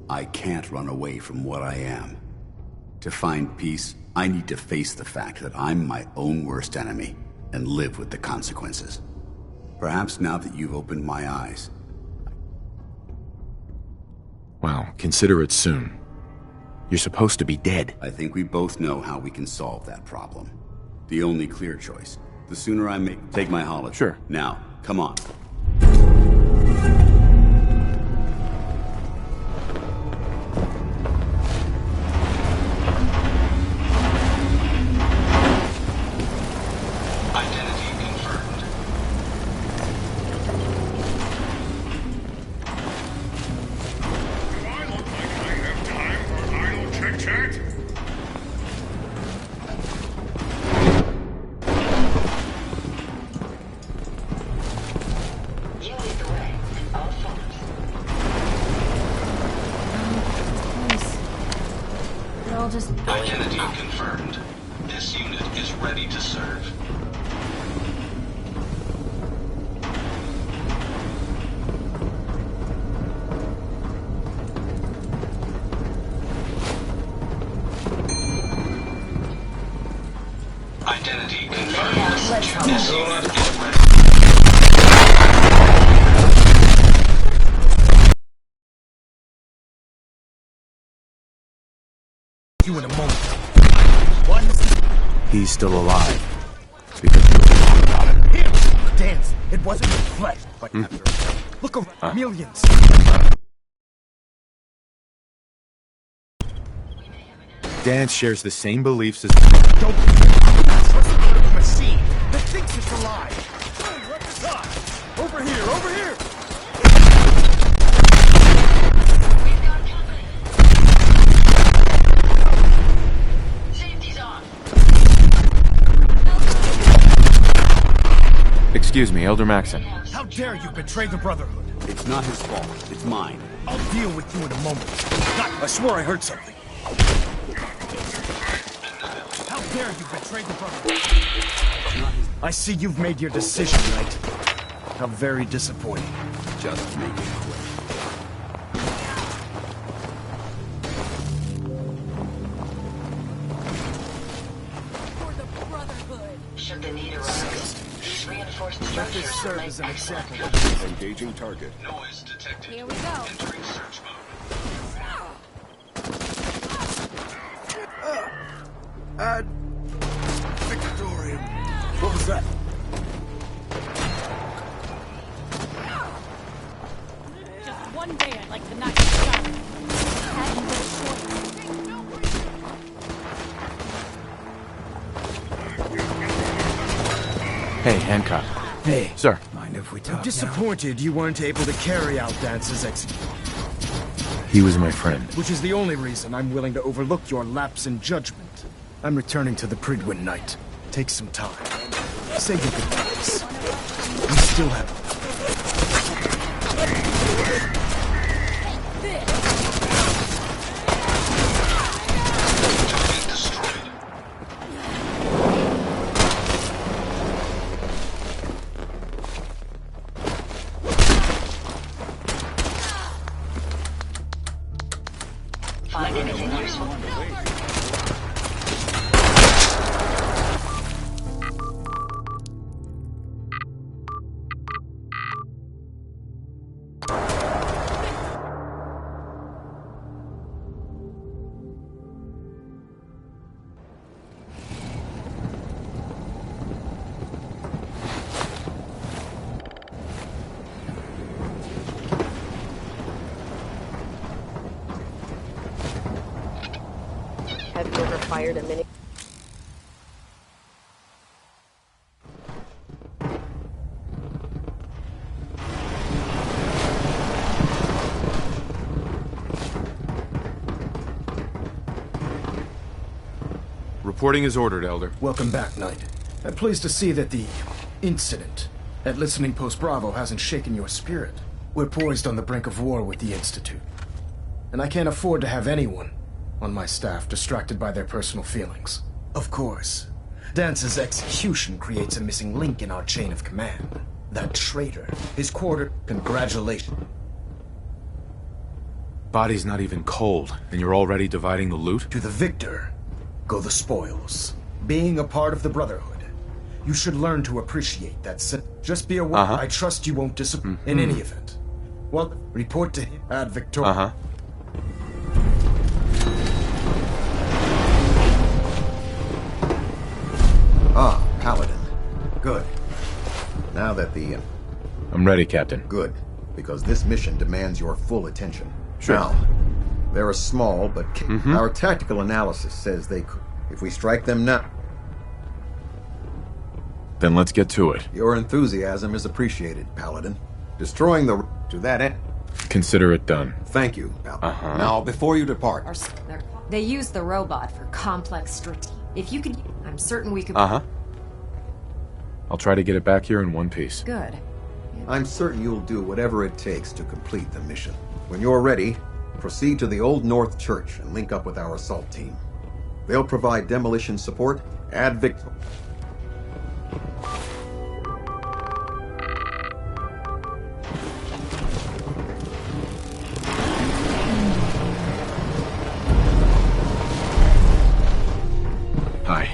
I can't run away from what I am. To find peace, I need to face the fact that I'm my own worst enemy and live with the consequences. Perhaps now that you've opened my eyes. Well, consider it soon. You're supposed to be dead. I think we both know how we can solve that problem. The only clear choice. The sooner I take my holiday. Sure. Now, come on. Identity confirmed. Do I look like I have time for idle chit-chat? You lead the way. I'll follow. They're all just... Identity confirmed. This unit is ready to serve. Identity confirmed. This unit is ready. You in a moment. He's still alive. Because you talk about it. Here! Danse, it wasn't your flesh, but after... Look around, millions. Danse shares the same beliefs as... Don't... What's the part of a machine that thinks it's alive? Oh, what is that? Over here, over here! Excuse me, Elder Maxson. How dare you betray the Brotherhood? It's not his fault. It's mine. I'll deal with you in a moment. God, I swore I heard something. How dare you betray the Brotherhood? I see you've made your decision, Knight. How very disappointing. Just make it quick. For the Brotherhood. Should the need arise, these reinforced structures serve might as an access example. Engaging target. Noise detected. Here we go. Entering search mode. Victorium. What was that? Just one day I'd like to knock you Hey, Hancock. Hey. Sir. Mind if we I'm talk disappointed you weren't able to carry out Dance's execution. He was my friend. Which is the only reason I'm willing to overlook your lapse in judgment. I'm returning to the Prydwen, Knight. Take some time. Say your goodbyes. We still have... Find anything useful? Have you ever fired a mini? Reporting is ordered, Elder. Welcome back, Knight. I'm pleased to see that the incident at Listening Post Bravo hasn't shaken your spirit. We're poised on the brink of war with the Institute. And I can't afford to have anyone on my staff distracted by their personal feelings. Of course, Dance's execution creates a missing link in our chain of command. That traitor is quartered. Congratulations. Body's not even cold, and you're already dividing the loot? To the victor go the spoils. Being a part of the Brotherhood, you should learn to appreciate that. Just be aware, I trust you won't disappoint in any event. Well, report to him ad Victoria. Ah, Paladin. Good. Now that the... I'm ready, Captain. Good, because this mission demands your full attention. Sure. Now, they're a small, but our tactical analysis says they could. If we strike them now... Then let's get to it. Your enthusiasm is appreciated, Paladin. Destroying the... To that end... Consider it done. Thank you, Paladin. Now, before you depart... They use the robot for complex strategy. If you could... I'm certain we could... I'll try to get it back here in one piece. Good. I'm certain you'll do whatever it takes to complete the mission. When you're ready, proceed to the Old North Church and link up with our assault team. They'll provide demolition support. Ad Victor. Hi.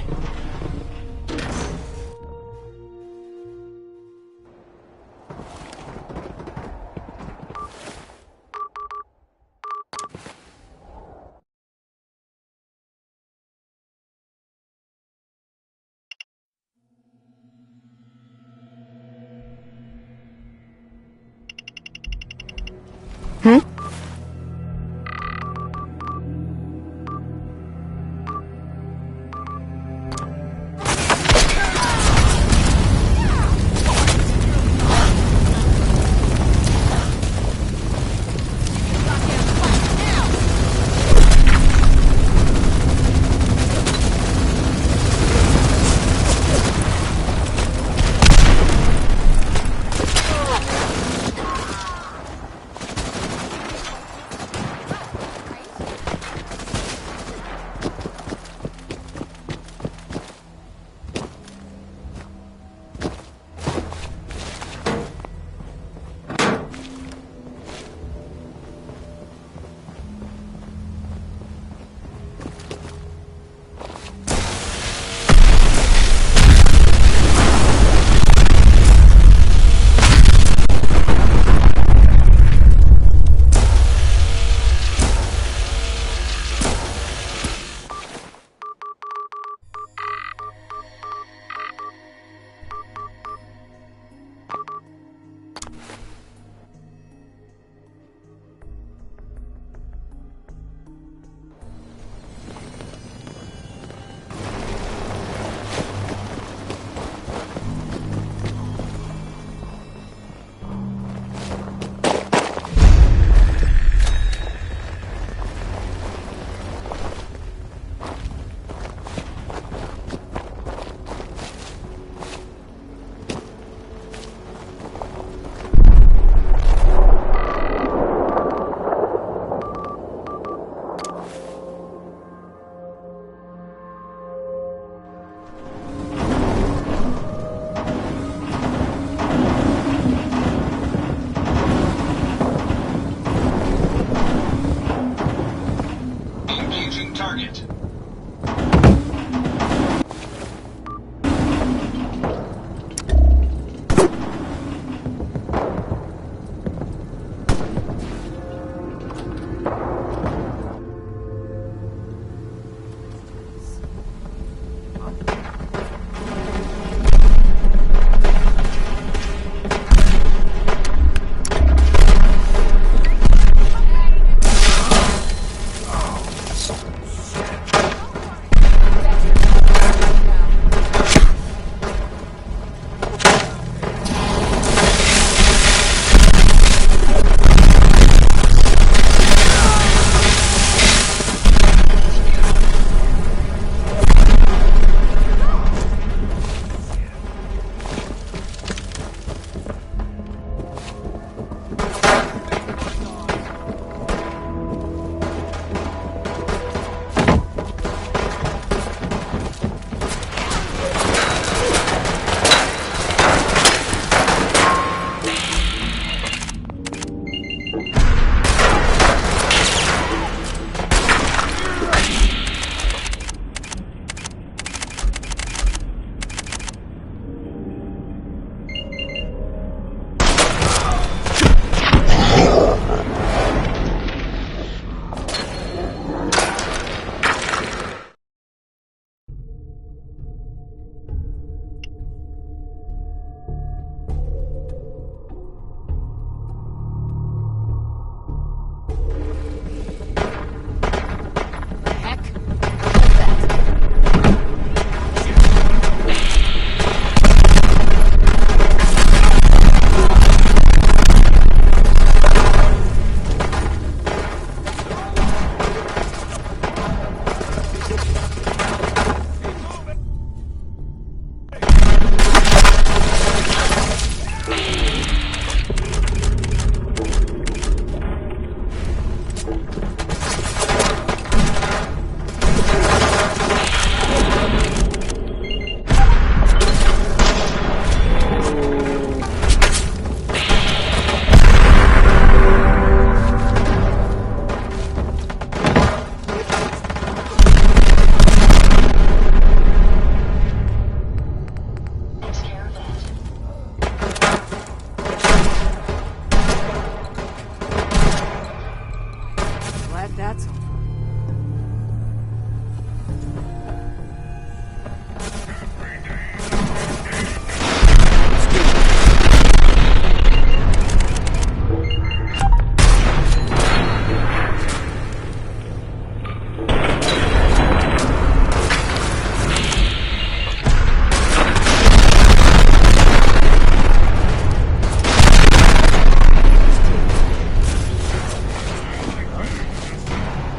That's all.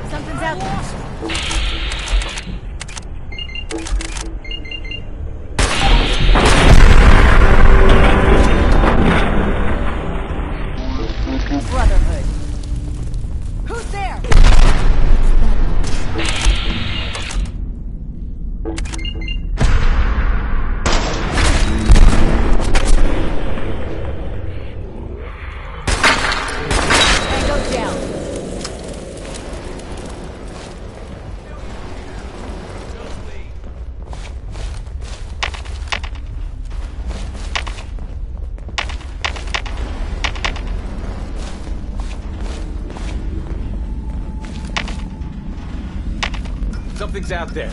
Something's out there. Brotherhood. Who's there? Tango down. Something's out there.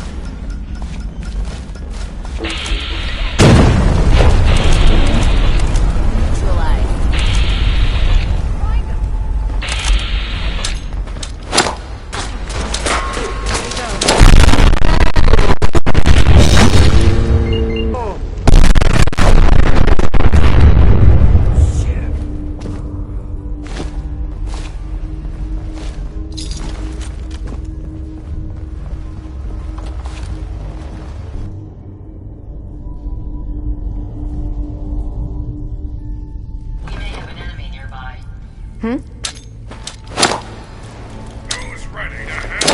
We may have an enemy nearby. Who's ready to head?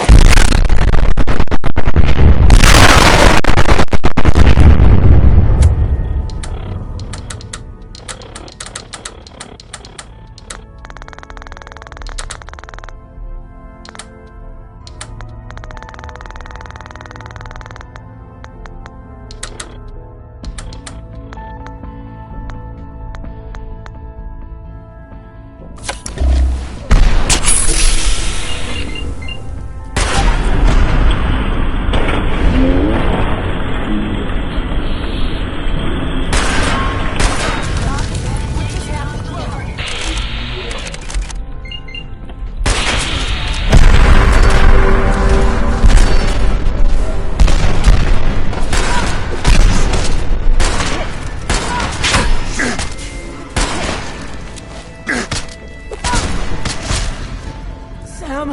Sam.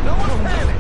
No one panic!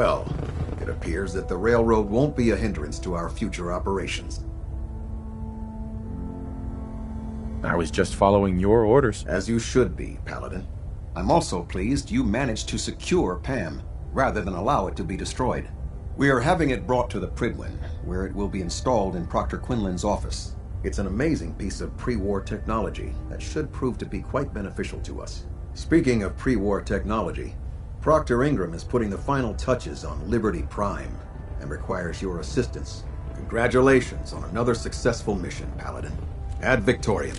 Well, it appears that the railroad won't be a hindrance to our future operations. I was just following your orders. As you should be, Paladin. I'm also pleased you managed to secure Pam, rather than allow it to be destroyed. We are having it brought to the Prydwen, where it will be installed in Proctor Quinlan's office. It's an amazing piece of pre-war technology that should prove to be quite beneficial to us. Speaking of pre-war technology, Proctor Ingram is putting the final touches on Liberty Prime and requires your assistance. Congratulations on another successful mission, Paladin. Ad Victoriam.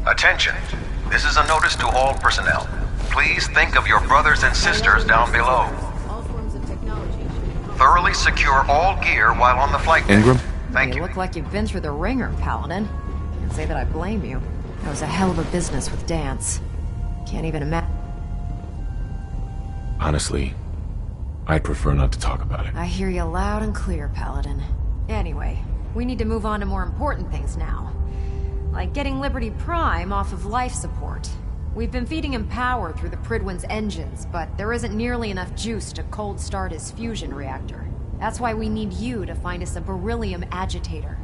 Attention. This is a notice to all personnel. Please think of your brothers and sisters down below. Thoroughly secure all gear while on the flight deck. Ingram? Thank you. You look like you've been through the ringer, Paladin. Can't say that I blame you. That was a hell of a business with Dance. Can't even imagine. Honestly, I'd prefer not to talk about it. I hear you loud and clear, Paladin. Anyway, we need to move on to more important things now. Like getting Liberty Prime off of life support. We've been feeding him power through the Prydwen's engines, but there isn't nearly enough juice to cold start his fusion reactor. That's why we need you to find us a beryllium agitator.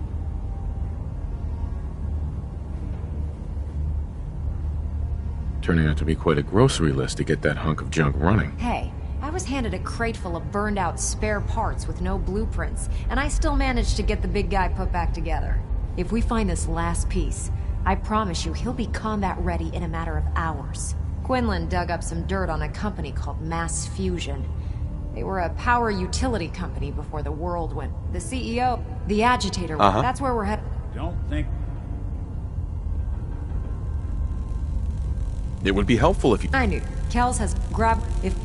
Turning out to be quite a grocery list to get that hunk of junk running. Hey, I was handed a crate full of burned out spare parts with no blueprints, and I still managed to get the big guy put back together. If we find this last piece, I promise you he'll be combat ready in a matter of hours. Quinlan dug up some dirt on a company called Mass Fusion. They were a power utility company before the world went. The CEO, the agitator, that's where we're headed. Don't think... It would be helpful if you... I knew. Kells has grabbed... if...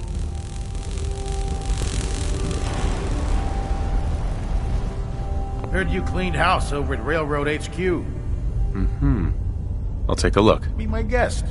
Heard you cleaned house over at Railroad HQ. Mm-hmm. I'll take a look. Be my guest.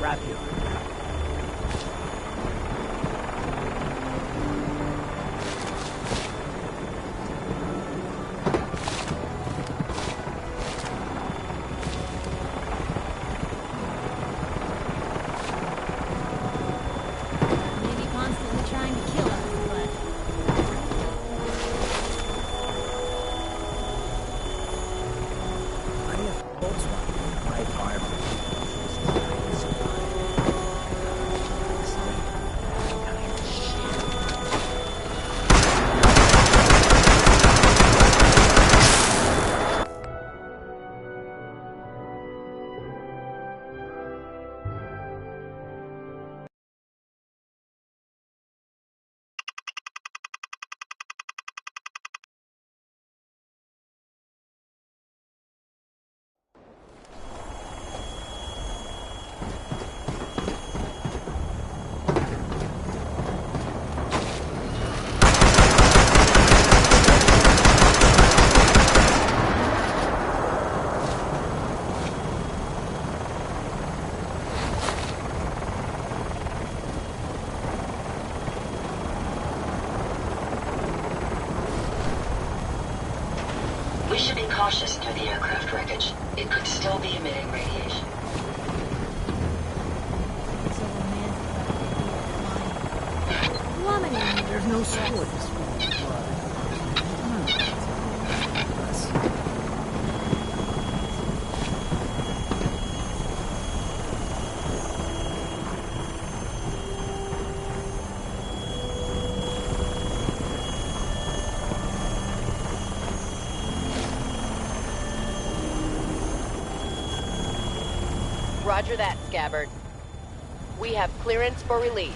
scrapyard. Maybe constantly trying to kill us, but... I have Volkswagen, my farm. We should be cautious near the aircraft wreckage. It could still be emitting radiation. So romantic about the idea of flying. Plummeting. There's no sport this way. Roger that, Scabbard. We have clearance for release.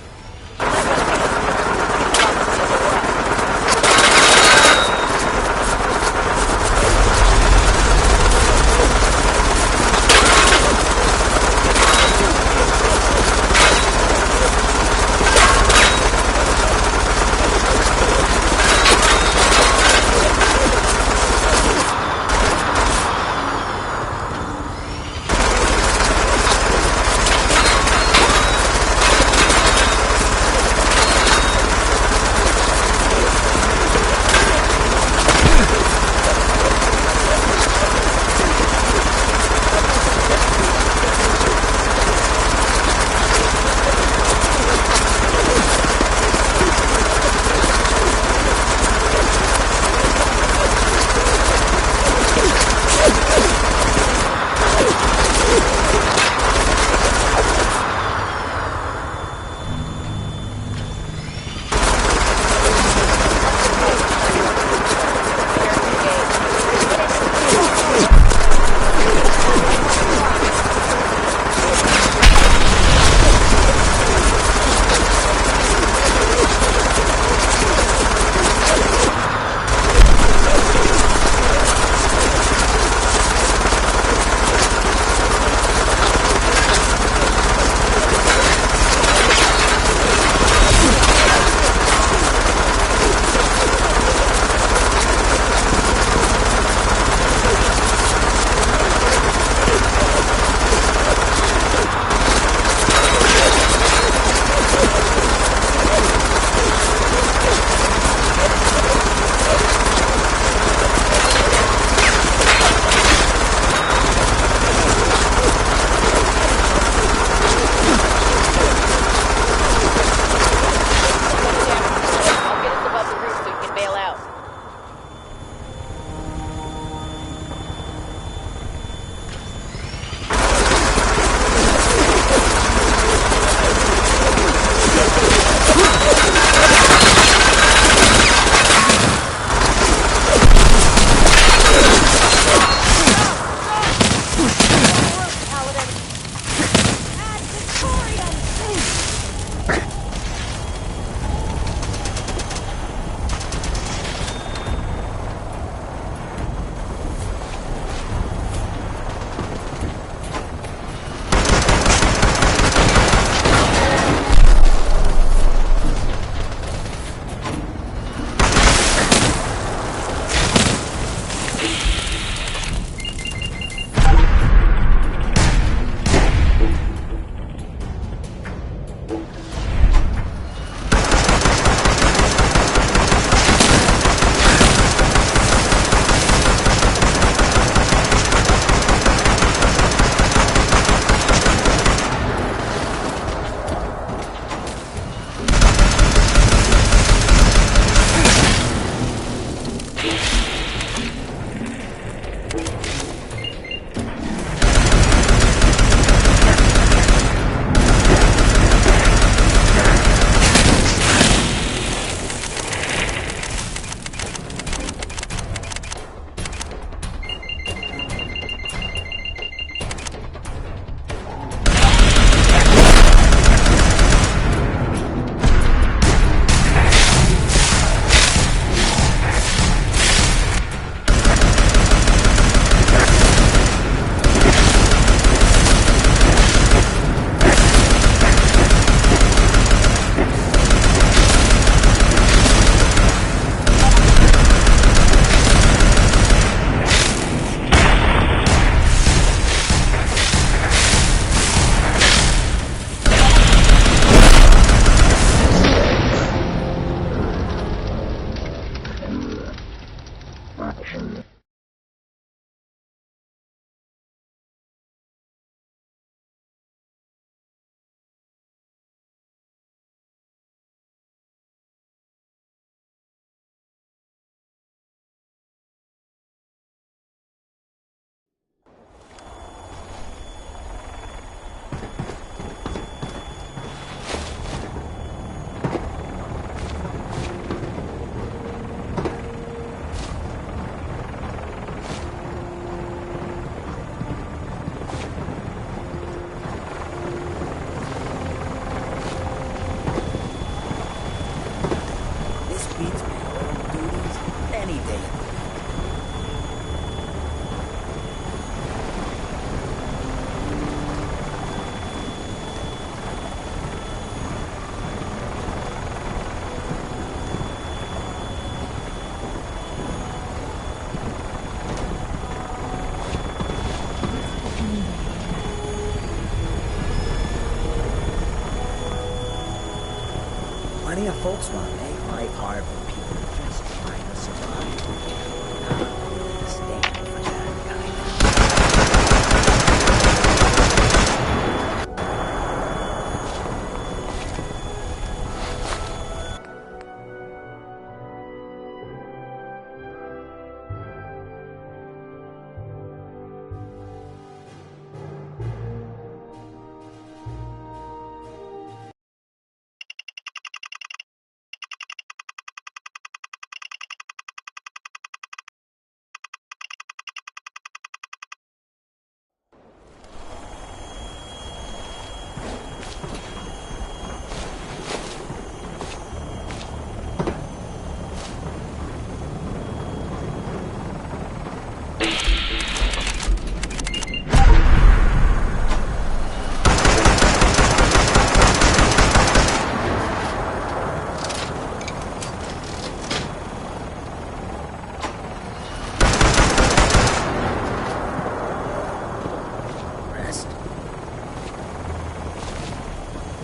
Plenty of folks want to make life hard for people just trying to survive. Nah, stand for that kind of...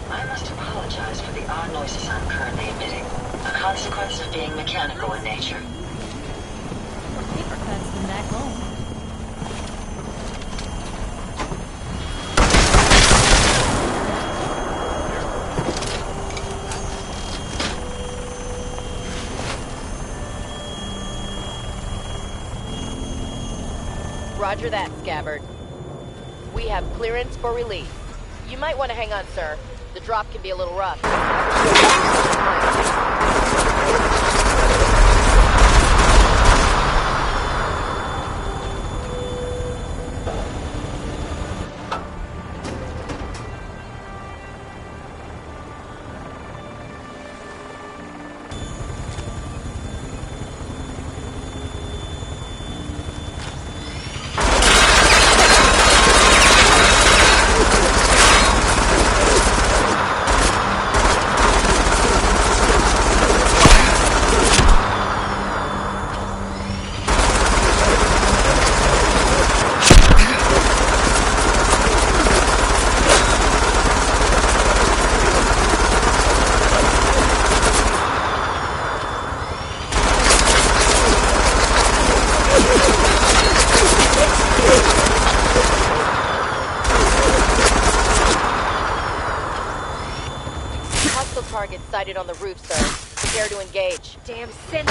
I must apologize for the odd noises I'm currently emitting, a consequence of being mechanical in nature. More paper cuts than back home. Roger that, Scabbard. We have clearance for release. You might want to hang on, sir. The drop can be a little rough. Target sighted on the roof, sir. Prepare to engage. Damn sin.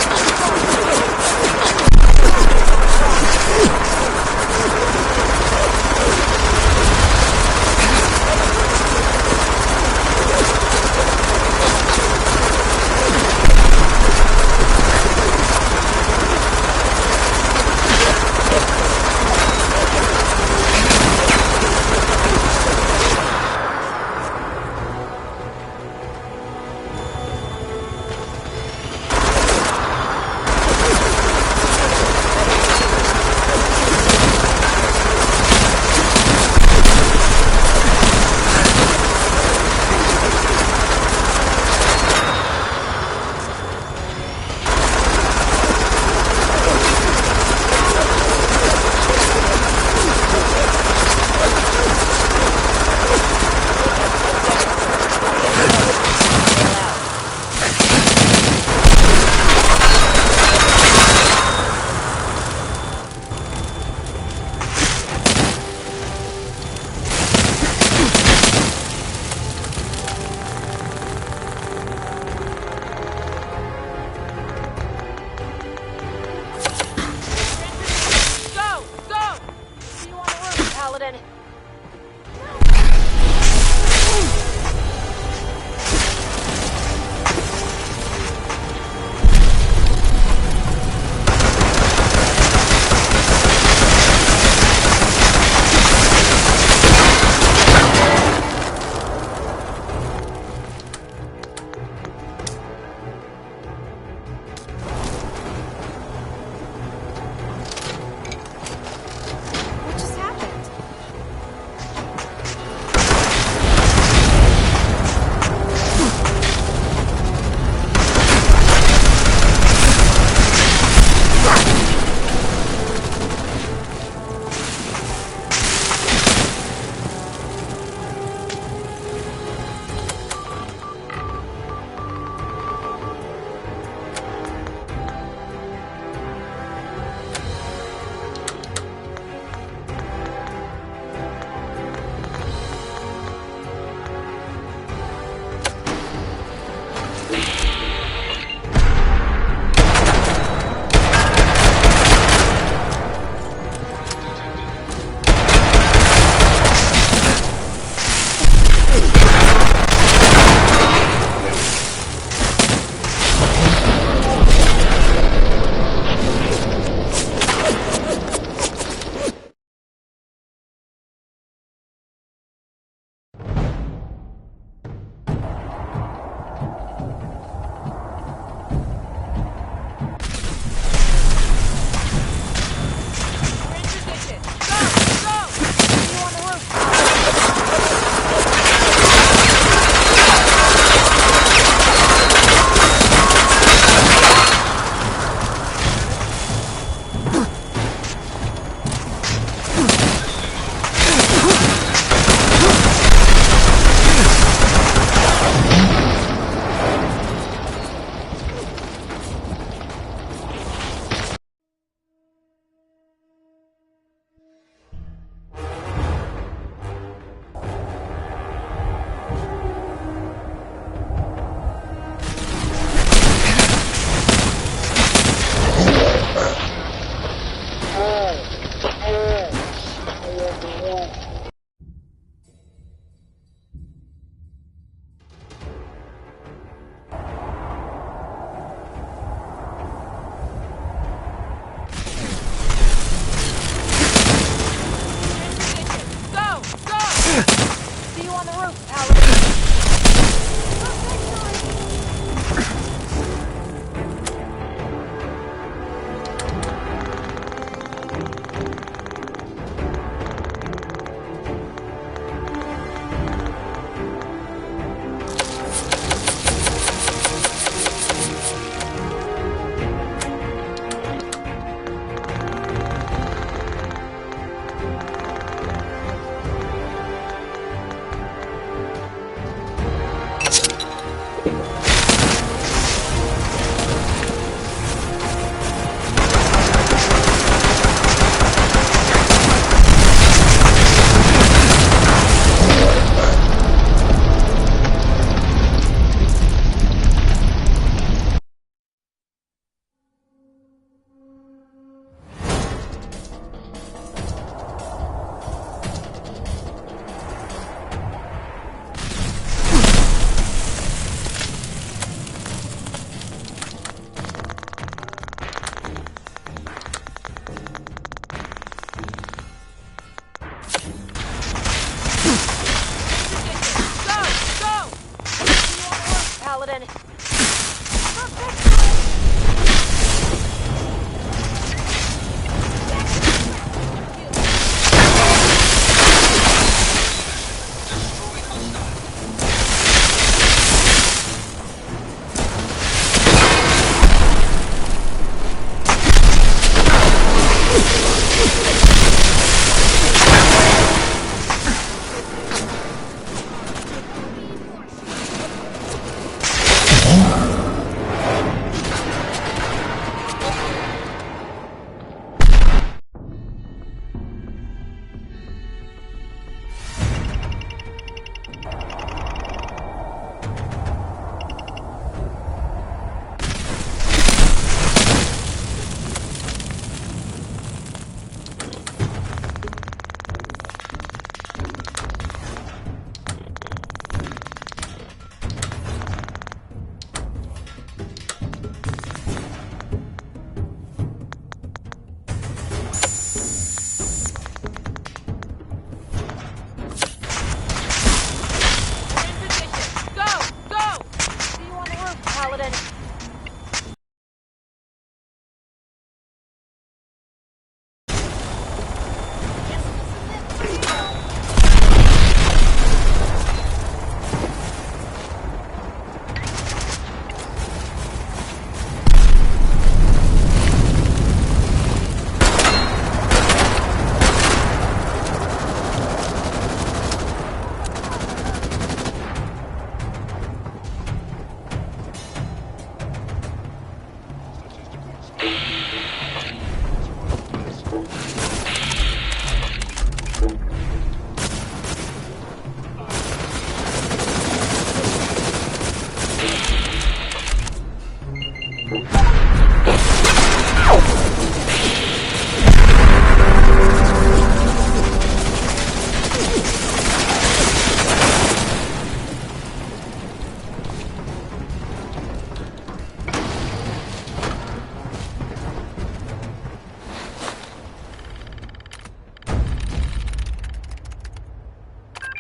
Paladin.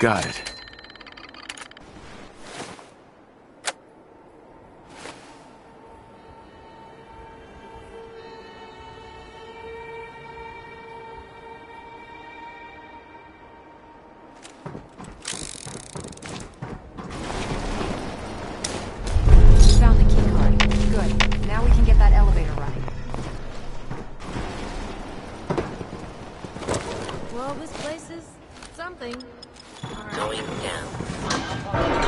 Got it. Found the key card. Good. Now we can get that elevator running. Well, this place is something. Going down.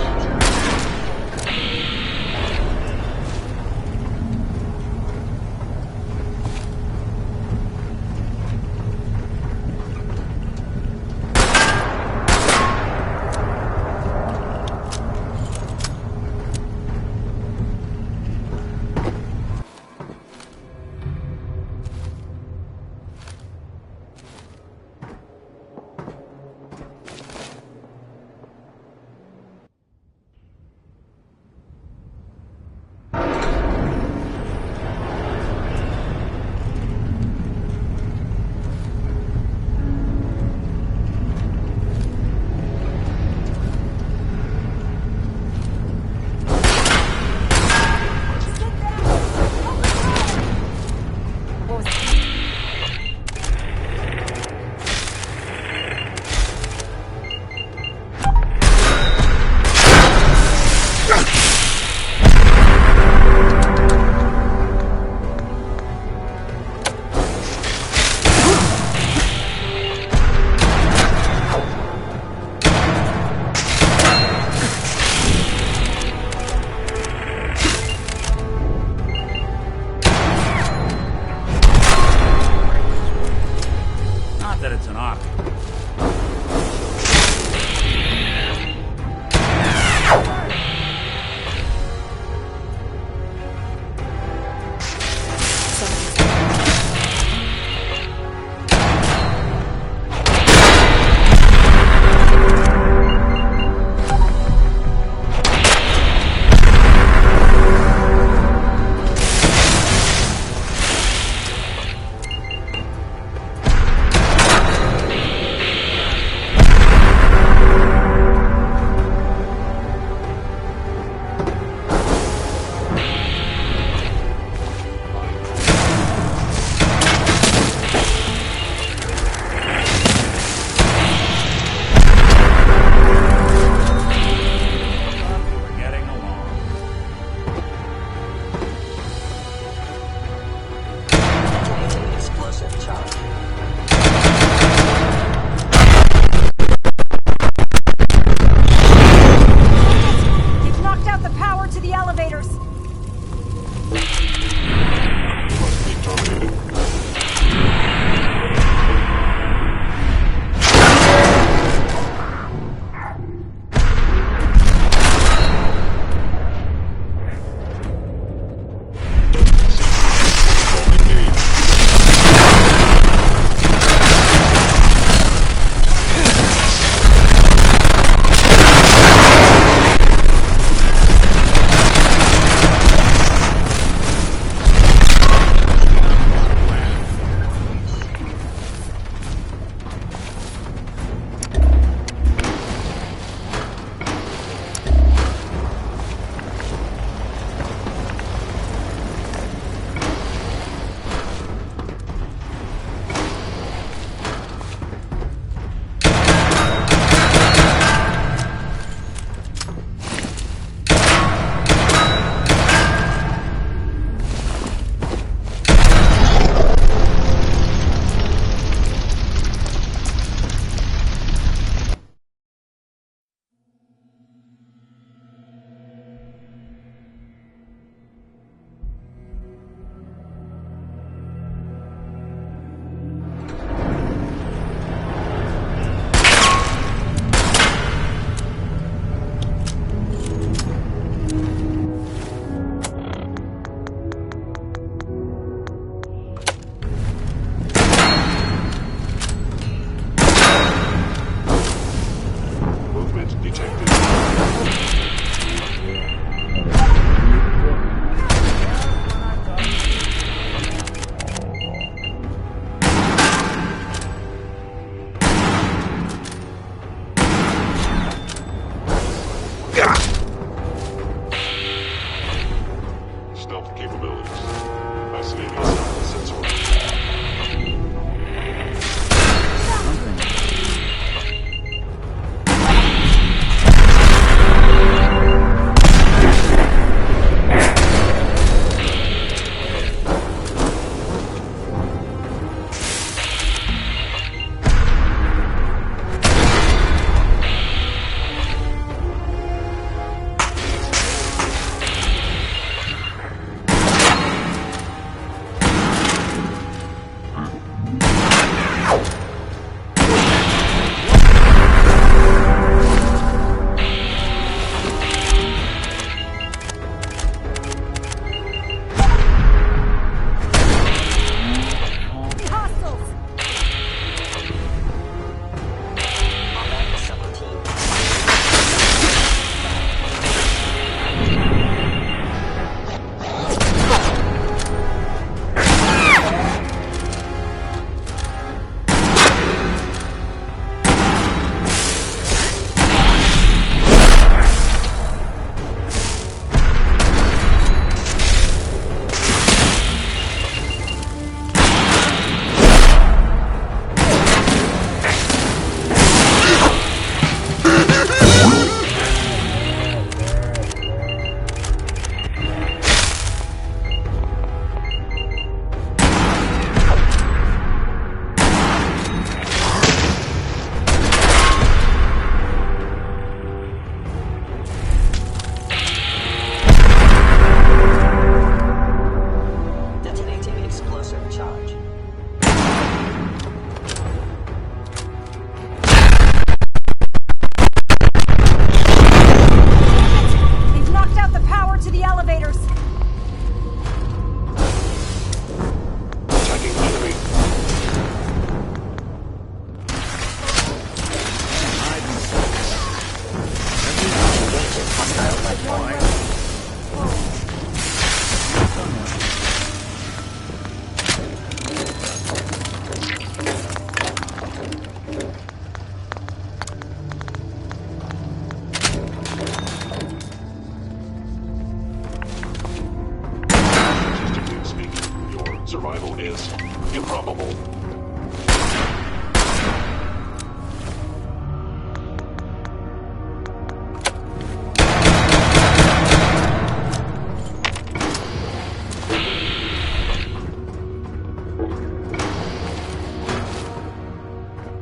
survival is improbable.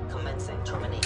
Commencing termination.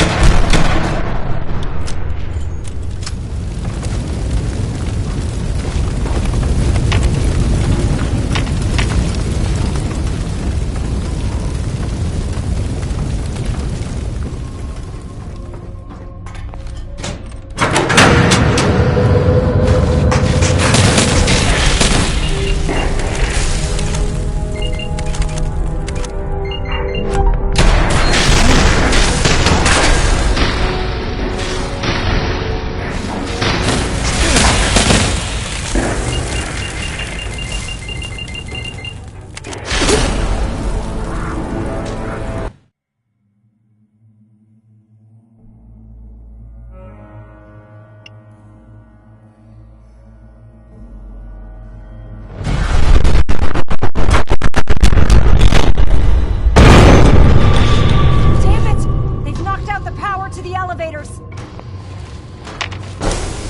Damn it! They've knocked out the power to the elevators!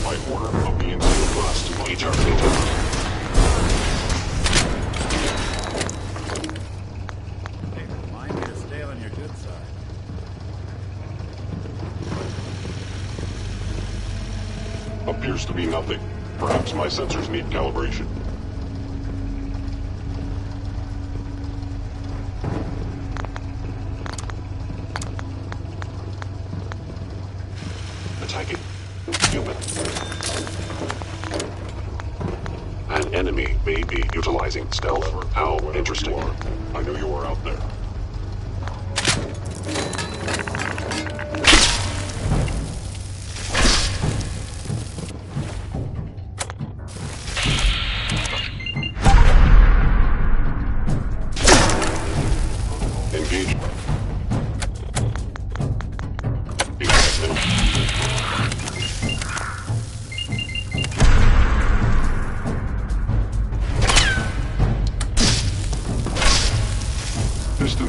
By order of the Imperial Blast, Major Lieutenant. Hey, remind me to stay on your good side. Appears to be nothing. Perhaps my sensors need calibration. Attacking. Human. An enemy may be utilizing stealth. How interesting. I knew you were out there. Engage. Pistol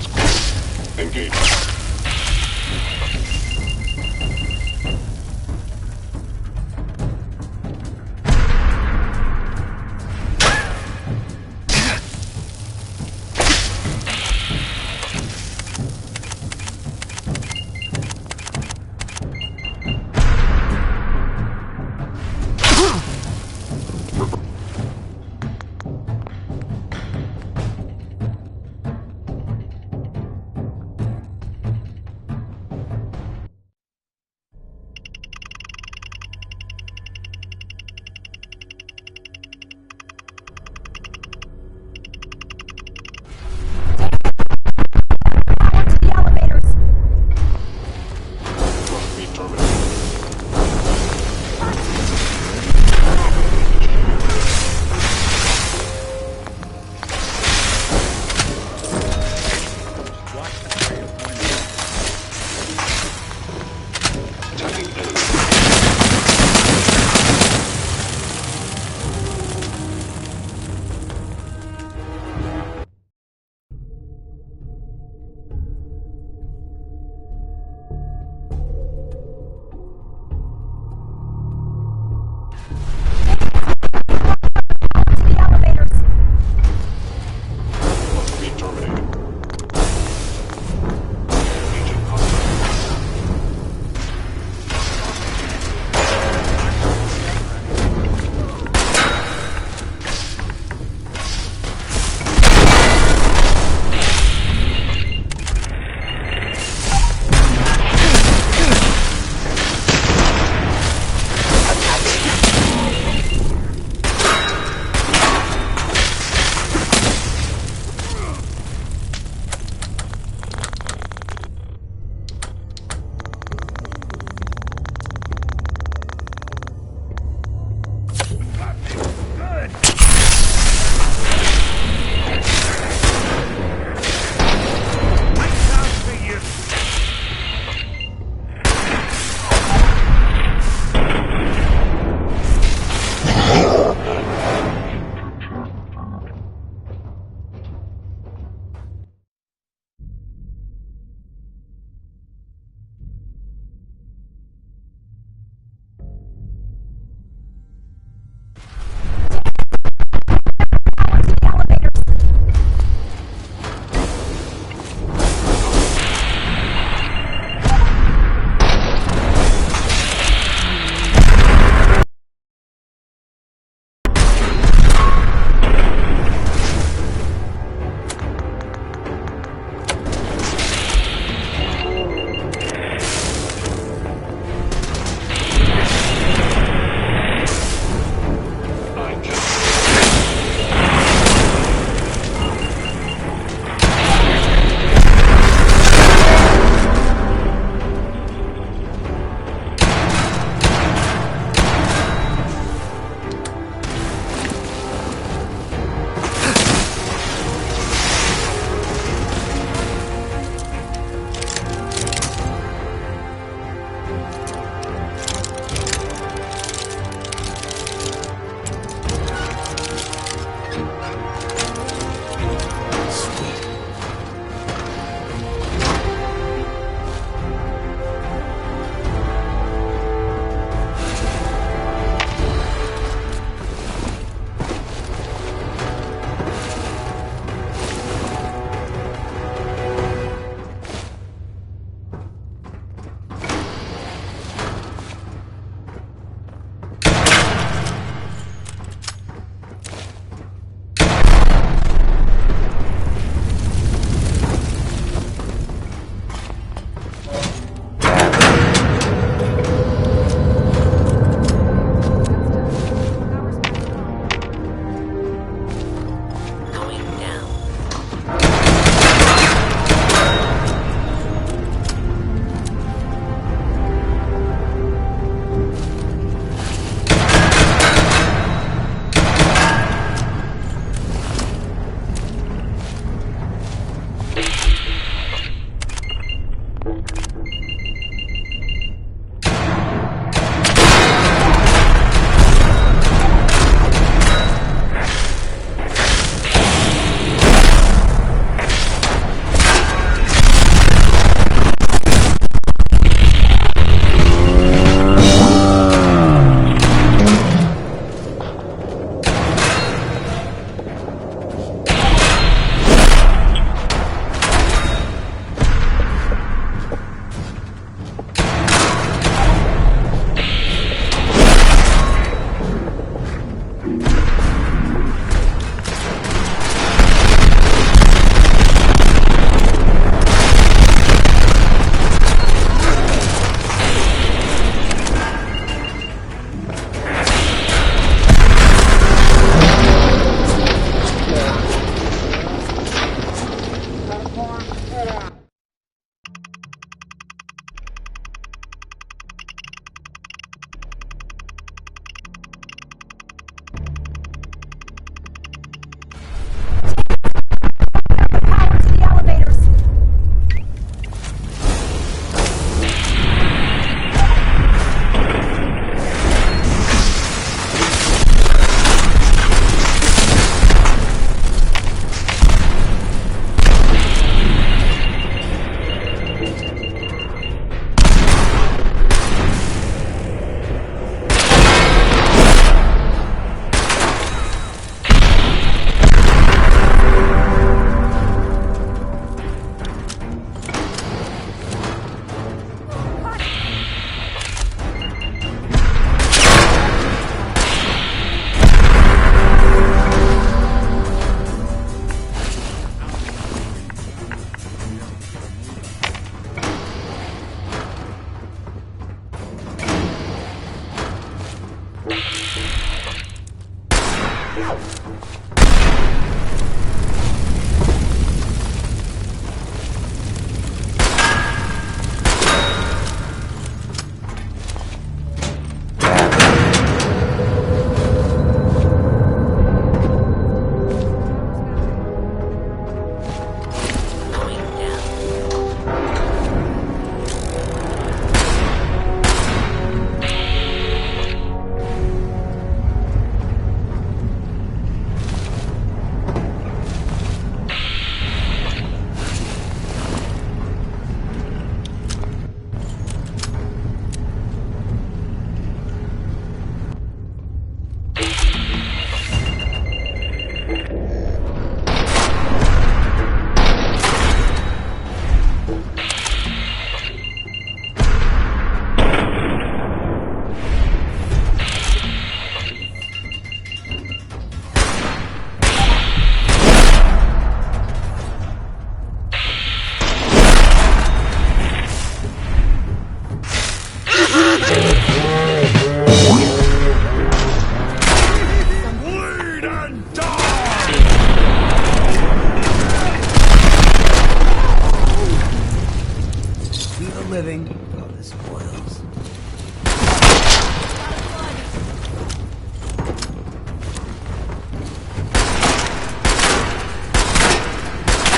Living of the spoils.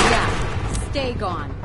Yeah, stay gone.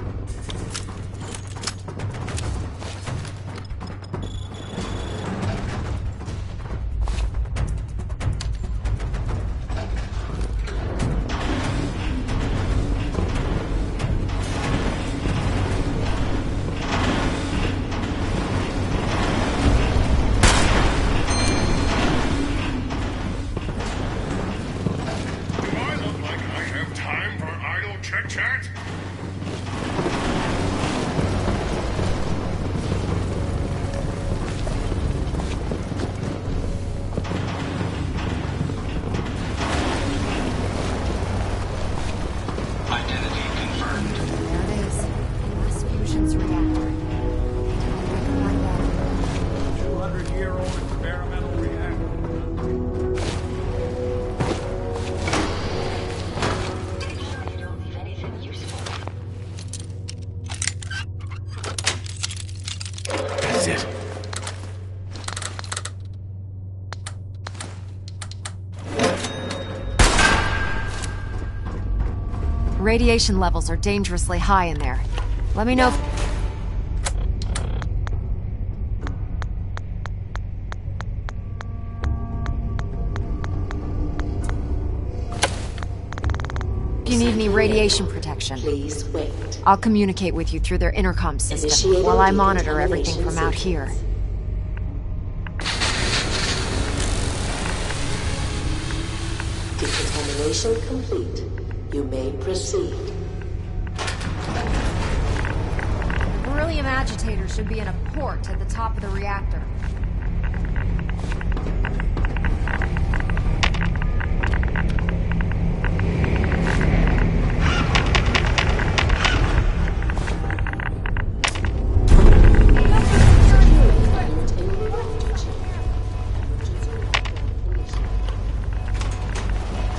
Radiation levels are dangerously high in there. Let me know if... If you need any radiation protection, please wait. I'll communicate with you through their intercom system while I monitor everything from out here. Decontamination complete. You may proceed. The beryllium agitator should be in a port at the top of the reactor.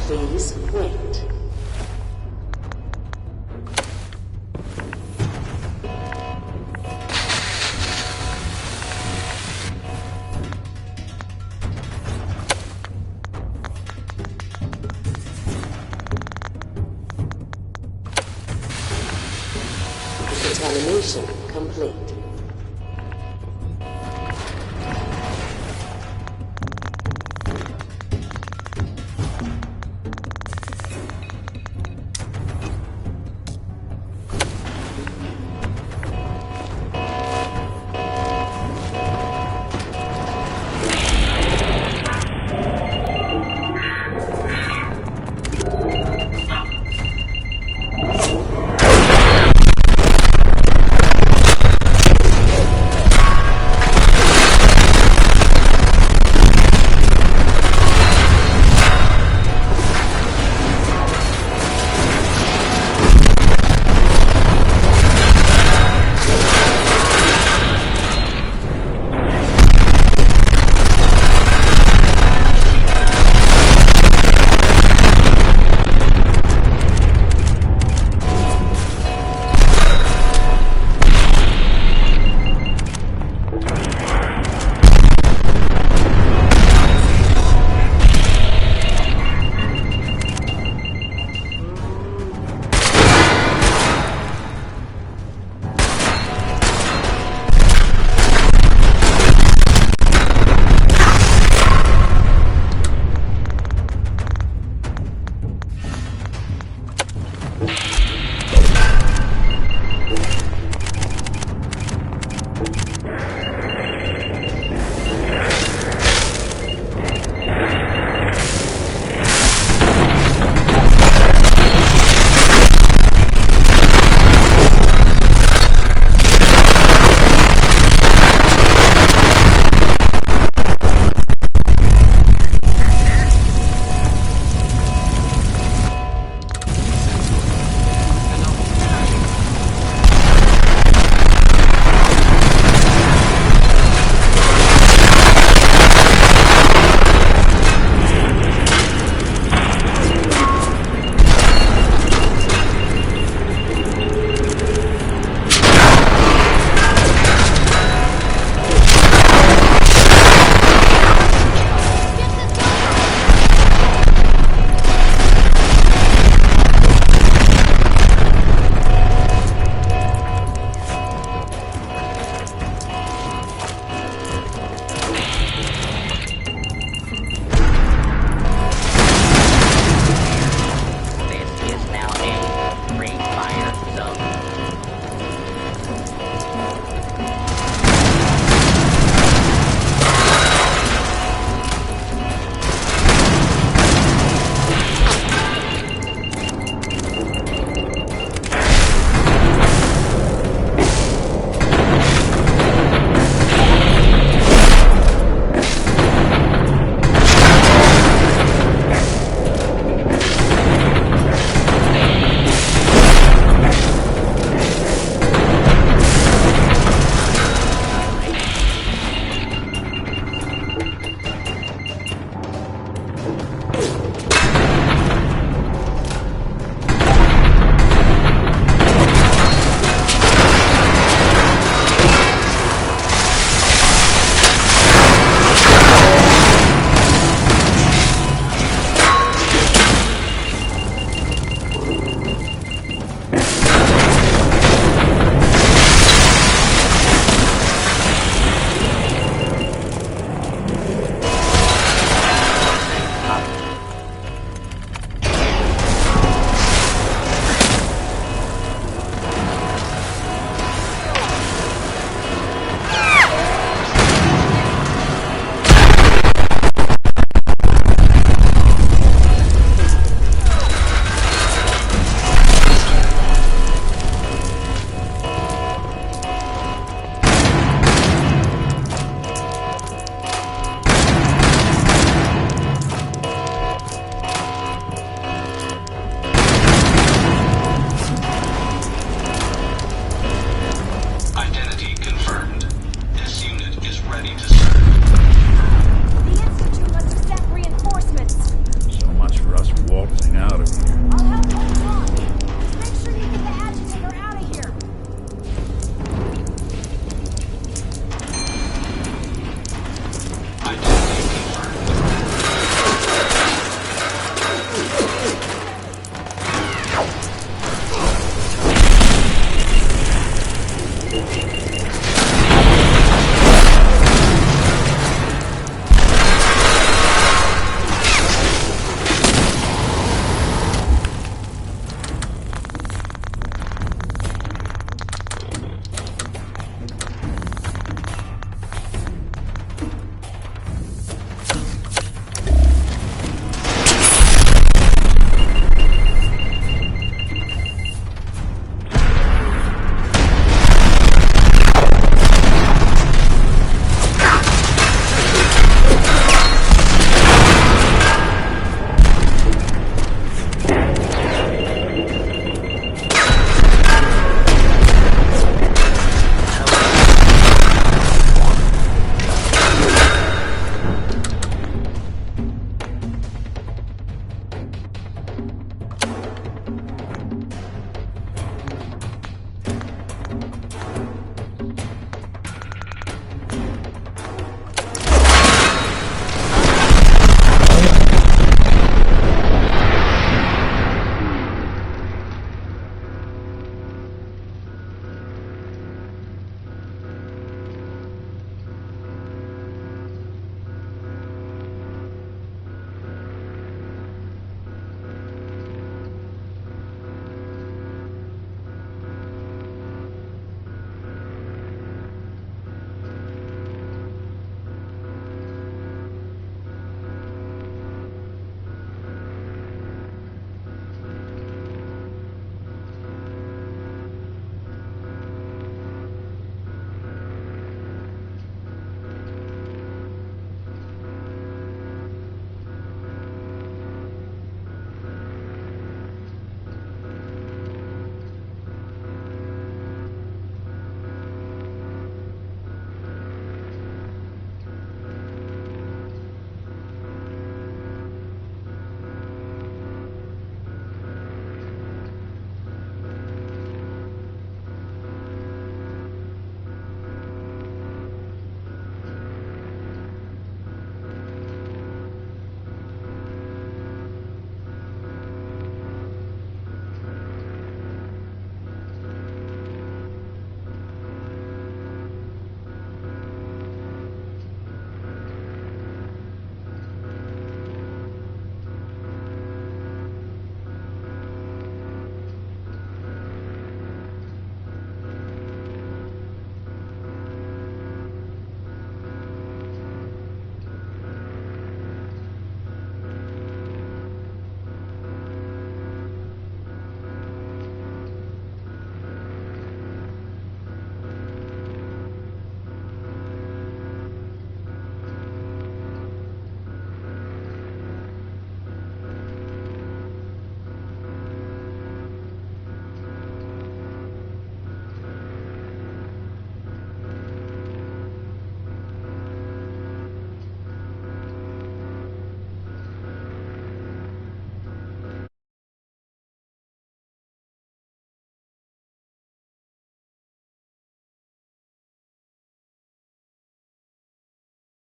Please wait. Decontamination complete.